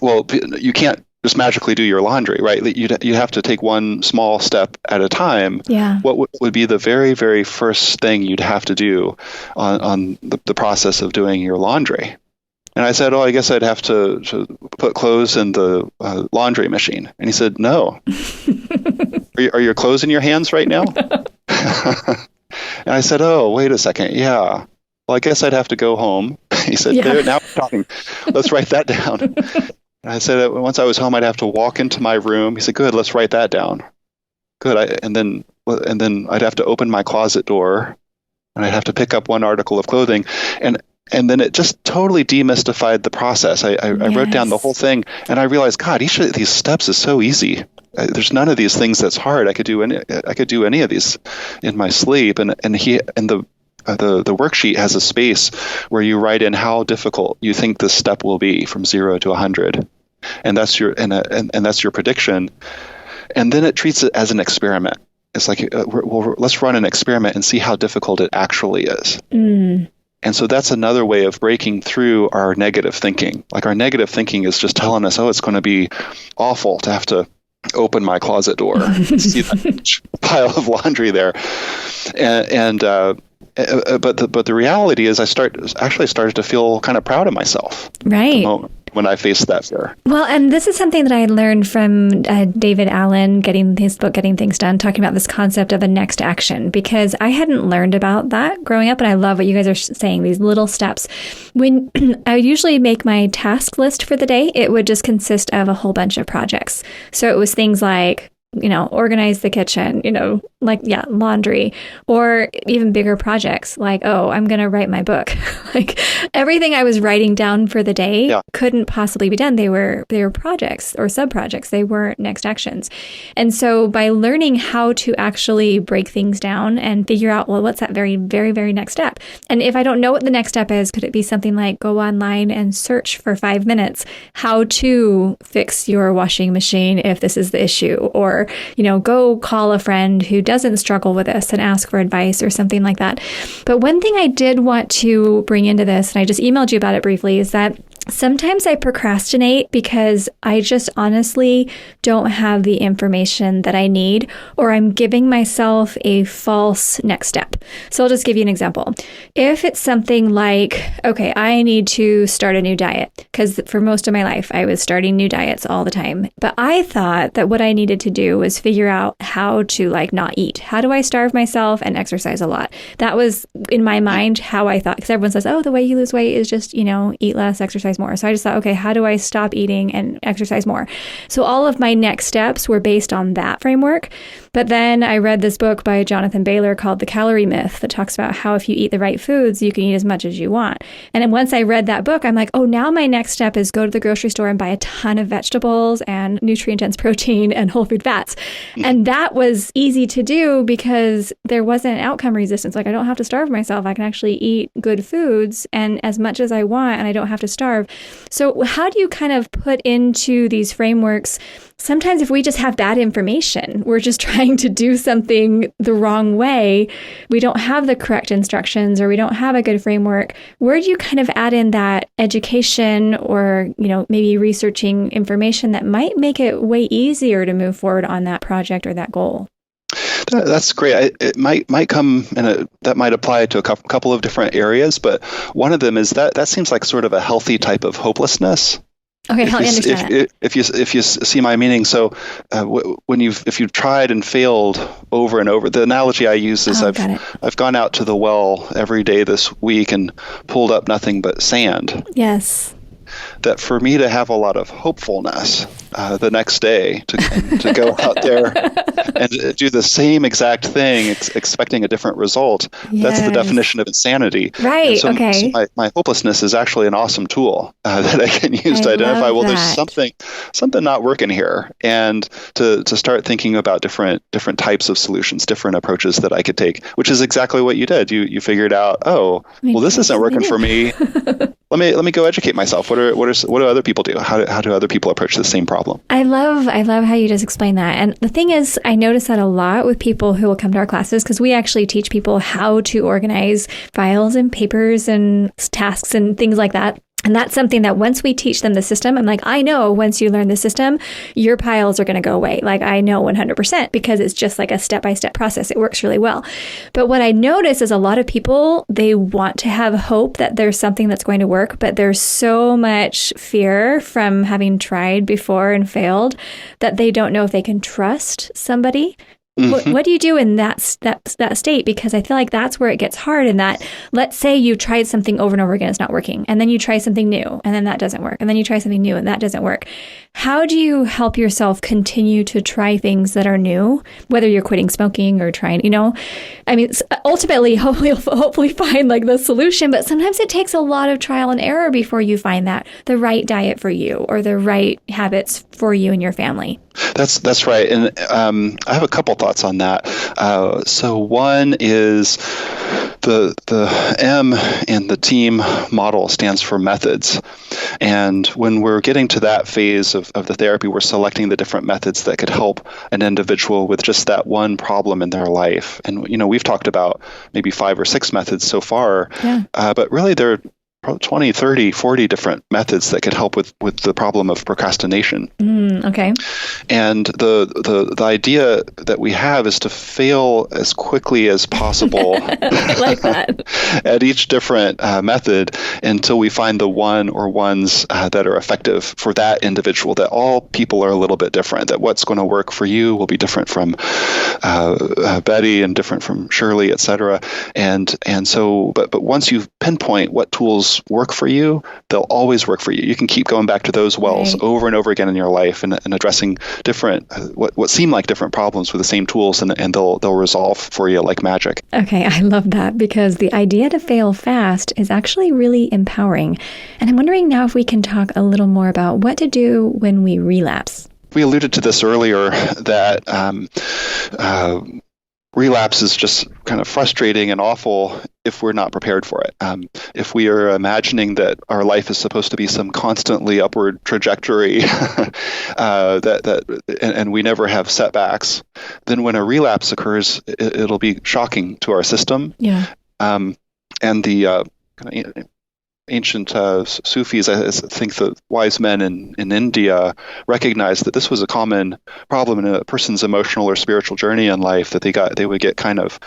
well, you can't just magically do your laundry, right? You have to take one small step at a time. Yeah. What would be the very, very first thing you'd have to do on the process of doing your laundry? And I said, I guess I'd have to put clothes in the laundry machine. And he said, no. Are your clothes in your hands right now? And I said, wait a second. Yeah. Well, I guess I'd have to go home. He said, there, now we're talking. Let's write that down. And I said, once I was home, I'd have to walk into my room. He said, good, let's write that down. Good. And then I'd have to open my closet door, and I'd have to pick up one article of clothing. And then it just totally demystified the process. I wrote down the whole thing, and I realized, God, each of these steps is so easy. There's none of these things that's hard. I could do any of these in my sleep. And the worksheet has a space where you write in how difficult you think this step will be from 0 to 100, and that's your and that's your prediction. And then it treats it as an experiment. It's like, let's run an experiment and see how difficult it actually is. And so that's another way of breaking through our negative thinking. Like, our negative thinking is just telling us, it's going to be awful to have to open my closet door, see that pile of laundry there, but the reality is, I started to feel kind of proud of myself. Right. when I faced that fear. Well, and this is something that I learned from David Allen, his book, Getting Things Done, talking about this concept of a next action, because I hadn't learned about that growing up. And I love what you guys are saying, these little steps. When I would usually make my task list for the day, it would just consist of a whole bunch of projects. So it was things like, organize the kitchen, laundry, or even bigger projects like, I'm going to write my book. Like everything I was writing down for the day couldn't possibly be done. They were projects or sub-projects. They weren't next actions. And so by learning how to actually break things down and figure out, well, what's that very, very, very next step? And if I don't know what the next step is, could it be something like go online and search for 5 minutes how to fix your washing machine if this is the issue? Or go call a friend who doesn't struggle with this and ask for advice or something like that. But one thing I did want to bring into this, and I just emailed you about it briefly, is that sometimes I procrastinate because I just honestly don't have the information that I need, or I'm giving myself a false next step. So I'll just give you an example. If it's something like, okay, I need to start a new diet, because for most of my life, I was starting new diets all the time. But I thought that what I needed to do was figure out how to not eat. How do I starve myself and exercise a lot? That was in my mind how I thought, because everyone says, the way you lose weight is just, eat less, exercise more. So I just thought, okay, how do I stop eating and exercise more? So all of my next steps were based on that framework. But then I read this book by Jonathan Baylor called The Calorie Myth that talks about how if you eat the right foods, you can eat as much as you want. And then once I read that book, I'm like, now my next step is go to the grocery store and buy a ton of vegetables and nutrient-dense protein and whole food fats. And that was easy to do because there wasn't outcome resistance. I don't have to starve myself. I can actually eat good foods and as much as I want, and I don't have to starve. So how do you kind of put into these frameworks? Sometimes if we just have bad information, we're just trying to do something the wrong way, we don't have the correct instructions or we don't have a good framework. Where do you kind of add in that education or, maybe researching information that might make it way easier to move forward on that project or that goal? That's great. It might come that might apply to a couple of different areas, but one of them is that seems like sort of a healthy type of hopelessness. Okay, help me understand that. If you see my meaning, so if you've tried and failed over and over, the analogy I use is I've gone out to the well every day this week and pulled up nothing but sand. Yes. That for me to have a lot of hopefulness the next day to go out there and do the same exact thing, expecting a different result, that's the definition of insanity. Right, so, okay. So my hopelessness is actually an awesome tool that I can use to identify, well, there's something not working here, and to start thinking about different types of solutions, different approaches that I could take, which is exactly what you did. You figured out, this isn't working for me. Let me go educate myself. What do other people do? How do other people approach the same problem? I love how you just explained that. And the thing is, I notice that a lot with people who will come to our classes, because we actually teach people how to organize files and papers and tasks and things like that. And that's something that once we teach them the system, I'm like, I know once you learn the system, your piles are going to go away. I know 100% because it's just like a step-by-step process. It works really well. But what I notice is a lot of people, they want to have hope that there's something that's going to work, but there's so much fear from having tried before and failed that they don't know if they can trust somebody. Mm-hmm. What do you do in that state? Because I feel like that's where it gets hard. In that, let's say you tried something over and over again, it's not working. And then you try something new and then that doesn't work. And then you try something new and that doesn't work. How do you help yourself continue to try things that are new, whether you're quitting smoking or trying, ultimately, hopefully find the solution. But sometimes it takes a lot of trial and error before you find the right diet for you or the right habits for you and your family. That's right. And I have a couple thoughts on that. So one is the M in the team model stands for methods. And when we're getting to that phase of the therapy, we're selecting the different methods that could help an individual with just that one problem in their life. And, we've talked about maybe 5 or 6 methods so far, but really there probably 20, 30, 40 different methods that could help with the problem of procrastination. Okay. And the idea that we have is to fail as quickly as possible I like that. at each different method until we find the one or ones that are effective for that individual, that all people are a little bit different, that what's going to work for you will be different from Betty and different from Shirley, et cetera. And so, but once you pinpoint what tools work for you, they'll always work for you. You can keep going back to those wells over and over again in your life and addressing different, what seem like different problems with the same tools, and they'll resolve for you like magic. Okay, I love that, because the idea to fail fast is actually really empowering. And I'm wondering now if we can talk a little more about what to do when we relapse. We alluded to this earlier, that relapse is just kind of frustrating and awful if we're not prepared for it. If we are imagining that our life is supposed to be some constantly upward trajectory, and we never have setbacks, then when a relapse occurs, it'll be shocking to our system. Yeah. And the kind of ancient Sufis, I think the wise men in India, recognized that this was a common problem in a person's emotional or spiritual journey in life, that they would get kind of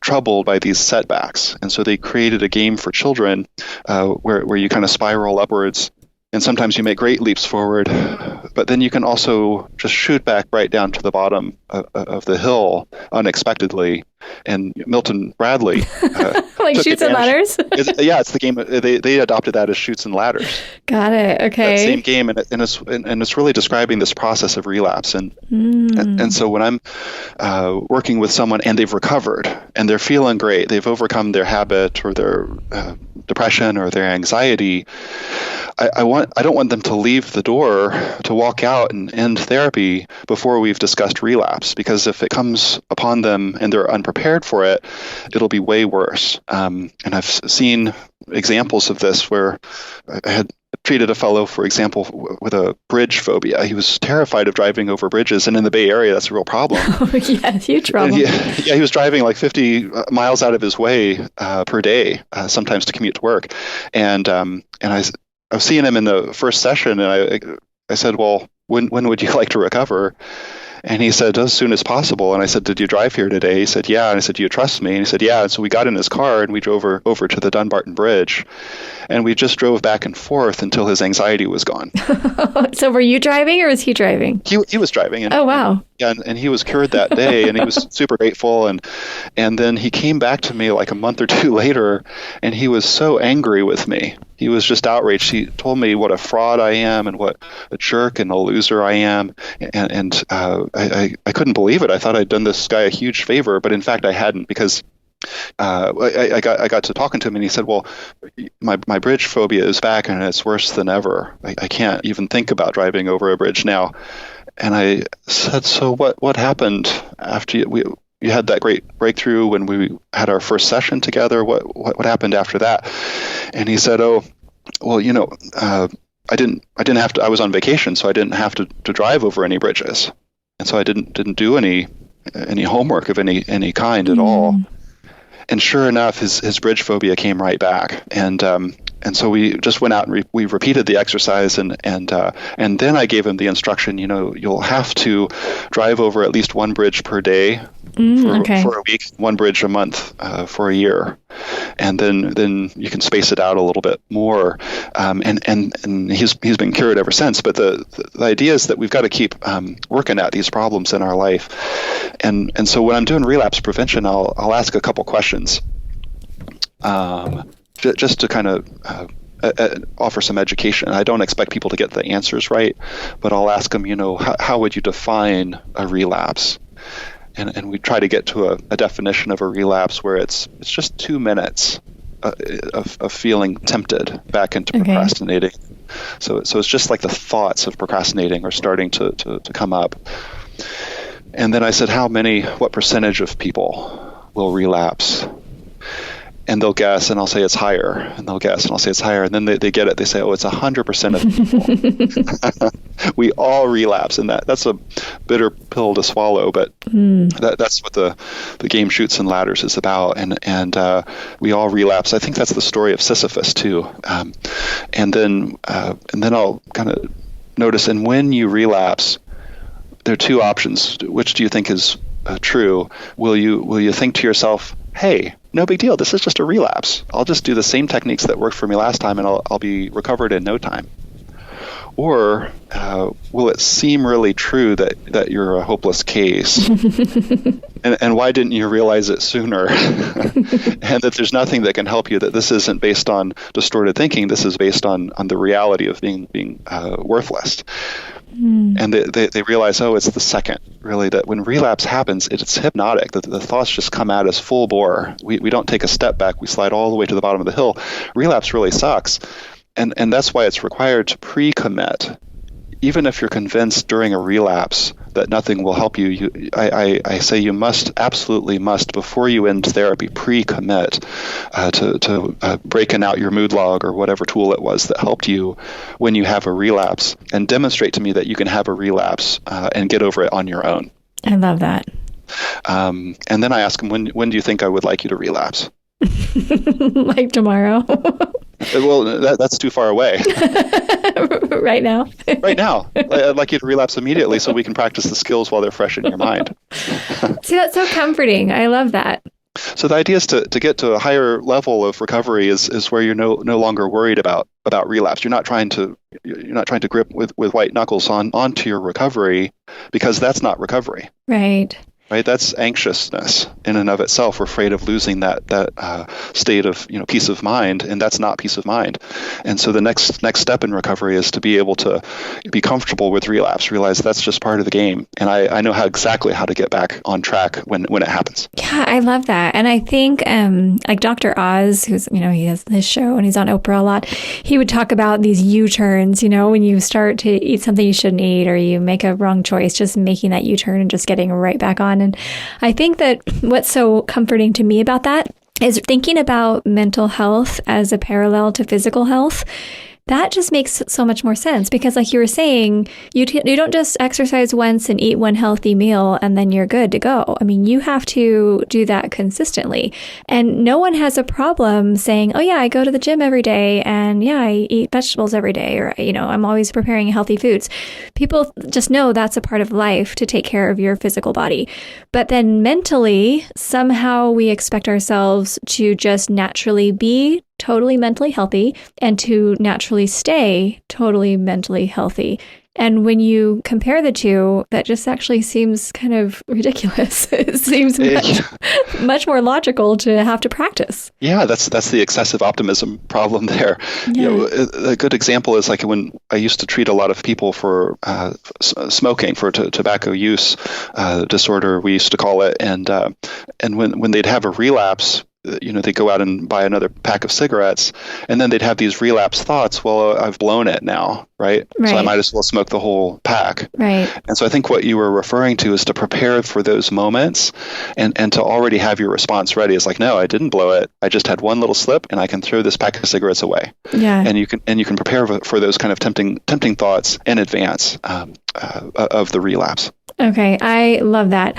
troubled by these setbacks. And so they created a game for children where you kind of spiral upwards. And sometimes you make great leaps forward, but then you can also just shoot back right down to the bottom of the hill unexpectedly. And Milton Bradley like Chutes and Ladders? It's the game. They adopted that as Chutes and Ladders. Got it. Okay. That same game, and it's really describing this process of relapse. And so when I'm working with someone and they've recovered and they're feeling great, they've overcome their habit or their depression or their anxiety, I don't want them to leave the door to walk out and end therapy before we've discussed relapse, because if it comes upon them and they're unprepared for it, it'll be way worse. And I've seen examples of this where I had treated a fellow, for example, with a bridge phobia. He was terrified of driving over bridges, and in the Bay Area, that's a real problem. Oh, yeah, huge problem. Yeah, he was driving like 50 miles out of his way per day, sometimes to commute to work. And I was seeing him in the first session, and I said, well, when would you like to recover? And he said, as soon as possible. And I said, did you drive here today? He said, yeah. And I said, do you trust me? And he said, yeah. And so we got in his car and we drove over to the Dunbarton Bridge. And we just drove back and forth until his anxiety was gone. So were you driving or was he driving? He was driving. And, oh, wow. And he was cured that day, and he was super grateful. And then he came back to me like a month or two later, and he was so angry with me. He was just outraged. He told me what a fraud I am and what a jerk and a loser I am. And I couldn't believe it. I thought I'd done this guy a huge favor, but in fact I hadn't, because I got to talking to him, and he said, well, my bridge phobia is back and it's worse than ever. I can't even think about driving over a bridge now. And I said, so what happened after you had that great breakthrough when we had our first session together? What happened after that? And he said, oh, well, I didn't have to. I was on vacation, so I didn't have to drive over any bridges, and so I didn't do any homework of any kind at all. And sure enough, his bridge phobia came right back, and so we just went out and we repeated the exercise, and then I gave him the instruction. You'll have to drive over at least one bridge per day for a week, one bridge a month for a year, and then you can space it out a little bit more. And he's been cured ever since. But the idea is that we've got to keep working at these problems in our life. And so when I'm doing relapse prevention, I'll ask a couple questions. Just to kind of offer some education. I don't expect people to get the answers right, but I'll ask them, how would you define a relapse? And we try to get to a definition of a relapse where it's just 2 minutes of feeling tempted back into procrastinating. So it's just like the thoughts of procrastinating are starting to come up. And then I said, what percentage of people will relapse? and they'll guess, and I'll say it's higher, and they'll guess, and I'll say it's higher, and then they get it. They say, oh, it's 100% of people. We all relapse, and that's a bitter pill to swallow, but that's what the game Chutes and Ladders is about, and we all relapse. I think that's the story of Sisyphus too, and then I'll kind of notice, and when you relapse, there are two options. Which do you think is true? Will you think to yourself, hey, no big deal, this is just a relapse. I'll just do the same techniques that worked for me last time, and I'll be recovered in no time? Or will it seem really true that you're a hopeless case? and why didn't you realize it sooner? And that there's nothing that can help you, that this isn't based on distorted thinking, this is based on the reality of being worthless. And they realize, oh, it's the second, really, that when relapse happens, it's hypnotic. The thoughts just come at us full bore. We don't take a step back. We slide all the way to the bottom of the hill. Relapse really sucks. And that's why it's required to pre-commit. Even if you're convinced during a relapse that nothing will help you, I say you absolutely must, before you end therapy, pre-commit to breaking out your mood log or whatever tool it was that helped you when you have a relapse, and demonstrate to me that you can have a relapse and get over it on your own. I love that. And then I ask them, when do you think I would like you to relapse? Like tomorrow? Well, that's too far away. Right now? Right now. I'd like you to relapse immediately so we can practice the skills while they're fresh in your mind. See, that's so comforting. I love that. So the idea is to get to a higher level of recovery is where you're no longer worried about relapse. You're not trying to grip with white knuckles onto your recovery, because that's not recovery. Right. Right, that's anxiousness in and of itself. We're afraid of losing that state of peace of mind, and that's not peace of mind. And so the next step in recovery is to be able to be comfortable with relapse. Realize that's just part of the game, and I know exactly how to get back on track when it happens. Yeah, I love that, and I think like Dr. Oz, who's he has his show and he's on Oprah a lot. He would talk about these U-turns. When you start to eat something you shouldn't eat, or you make a wrong choice, just making that U-turn and just getting right back on. And I think that what's so comforting to me about that is thinking about mental health as a parallel to physical health. That just makes so much more sense, because like you were saying, you don't just exercise once and eat one healthy meal and then you're good to go. I mean, you have to do that consistently. And no one has a problem saying, oh yeah, I go to the gym every day, and yeah, I eat vegetables every day, or, I'm always preparing healthy foods. People just know that's a part of life, to take care of your physical body. But then mentally, somehow we expect ourselves to just naturally be totally mentally healthy and to naturally stay totally mentally healthy. And when you compare the two, that just actually seems kind of ridiculous. It seems much more logical to have to practice. Yeah, that's the excessive optimism problem there. Yeah. A good example is like when I used to treat a lot of people for smoking, for tobacco use disorder, we used to call it, and when they'd have a relapse, they'd go out and buy another pack of cigarettes, and then they'd have these relapse thoughts. Well, I've blown it now, right? So I might as well smoke the whole pack. Right. And so I think what you were referring to is to prepare for those moments, and to already have your response ready. It's like, no, I didn't blow it. I just had one little slip, and I can throw this pack of cigarettes away. Yeah. And you can prepare for those kind of tempting thoughts in advance of the relapse. Okay, I love that.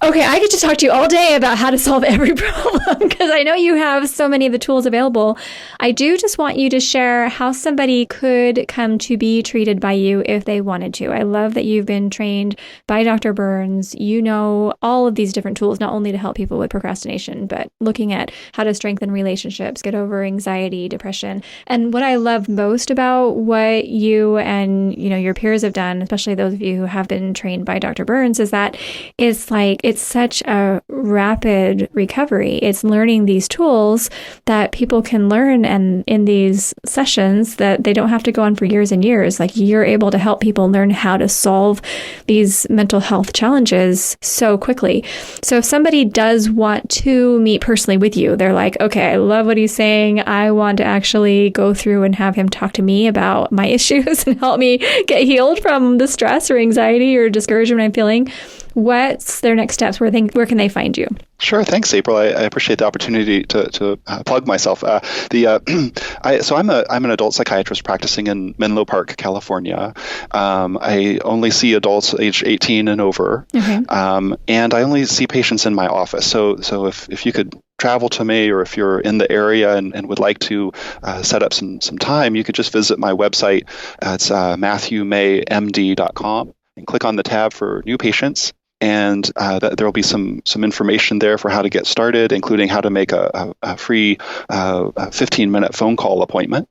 Okay, I get to talk to you all day about how to solve every problem, because I know you have so many of the tools available. I do just want you to share how somebody could come to be treated by you if they wanted to. I love that you've been trained by Dr. Burns. You know all of these different tools, not only to help people with procrastination, but looking at how to strengthen relationships, get over anxiety, depression. And what I love most about what you and your peers have done, especially those of you who have been trained by Dr. Burns, is that it's such a rapid recovery. It's learning these tools that people can learn, and in these sessions that they don't have to go on for years and years. Like, you're able to help people learn how to solve these mental health challenges so quickly. So if somebody does want to meet personally with you, they're like, okay, I love what he's saying. I want to actually go through and have him talk to me about my issues and help me get healed from the stress or anxiety or discouragement what I'm feeling. What's their next steps? Where can they find you? Sure. Thanks, April. I appreciate the opportunity to plug myself. So I'm an adult psychiatrist practicing in Menlo Park, California. I only see adults age 18 and over, and I only see patients in my office. So if you could travel to me, or if you're in the area and would like to set up some time, you could just visit my website. It's MatthewMayMD.com, and click on the tab for new patients. And there will be some information there for how to get started, including how to make a free 15-minute phone call appointment.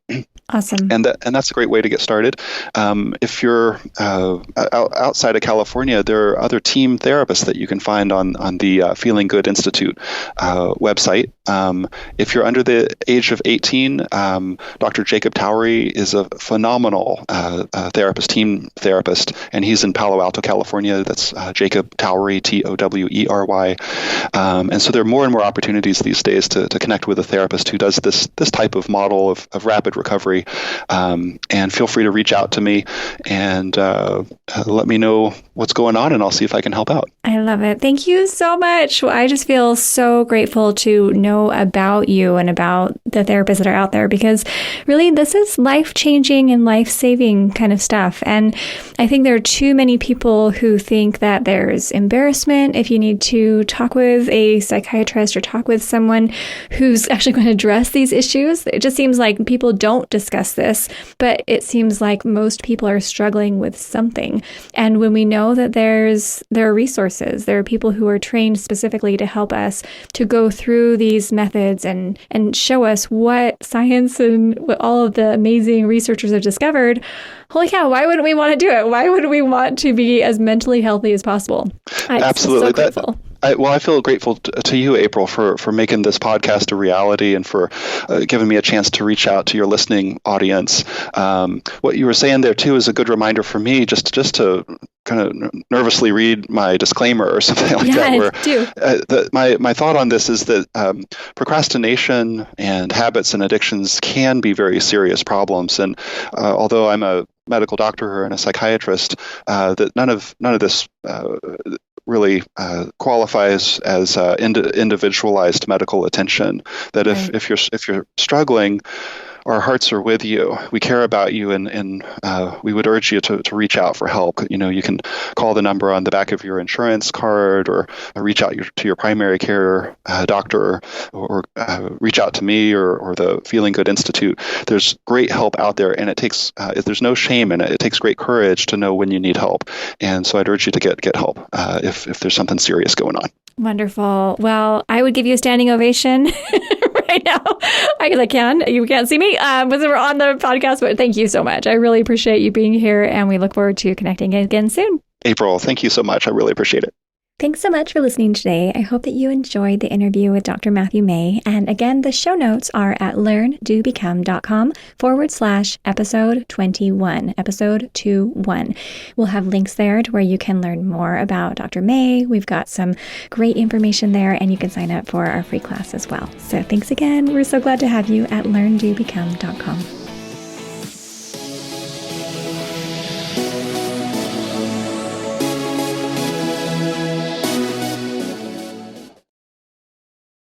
Awesome. And that's a great way to get started. If you're outside of California, there are other team therapists that you can find on the Feeling Good Institute website. If you're under the age of 18, Dr. Jacob Towery is a phenomenal team therapist, and he's in Palo Alto, California. That's Jacob Towery, Towery. And so there are more and more opportunities these days to connect with a therapist who does this type of model of rapid recovery. And feel free to reach out to me and let me know what's going on, and I'll see if I can help out. I love it. Thank you so much. Well, I just feel so grateful to know about you and about the therapists that are out there, because really this is life-changing and life-saving kind of stuff. And I think there are too many people who think that there's embarrassment if you need to talk with a psychiatrist or talk with someone who's actually going to address these issues. It just seems like people don't discuss this, but it seems like most people are struggling with something. And when we know that there are resources, there are people who are trained specifically to help us to go through these methods and show us what science and what all of the amazing researchers have discovered. Holy cow, why wouldn't we want to do it? Why would we want to be as mentally healthy as possible? Absolutely. So grateful. I feel grateful to you, April, for making this podcast a reality and for giving me a chance to reach out to your listening audience. What you were saying there, too, is a good reminder for me just to kind of nervously read my disclaimer or something like that. My thought on this is that procrastination and habits and addictions can be very serious problems. And although I'm a medical doctor and a psychiatrist, that none of this really qualifies as individualized medical attention. That if you're struggling, our hearts are with you. We care about you, and we would urge you to reach out for help. You can call the number on the back of your insurance card, or reach out to your primary care doctor, or reach out to me or the Feeling Good Institute. There's great help out there, and it takes there's no shame in it. It takes great courage to know when you need help, and so I'd urge you to get help if there's something serious going on. Wonderful. Well, I would give you a standing ovation right now, because I can. You can't see me because we're on the podcast, but thank you so much. I really appreciate you being here, and we look forward to connecting again soon. April, thank you so much. I really appreciate it. Thanks so much for listening today. I hope that you enjoyed the interview with Dr. Matthew May. And again, the show notes are at learndobecome.com/episode 21, episode 21. We'll have links there to where you can learn more about Dr. May. We've got some great information there, and you can sign up for our free class as well. So thanks again. We're so glad to have you at learndobecome.com.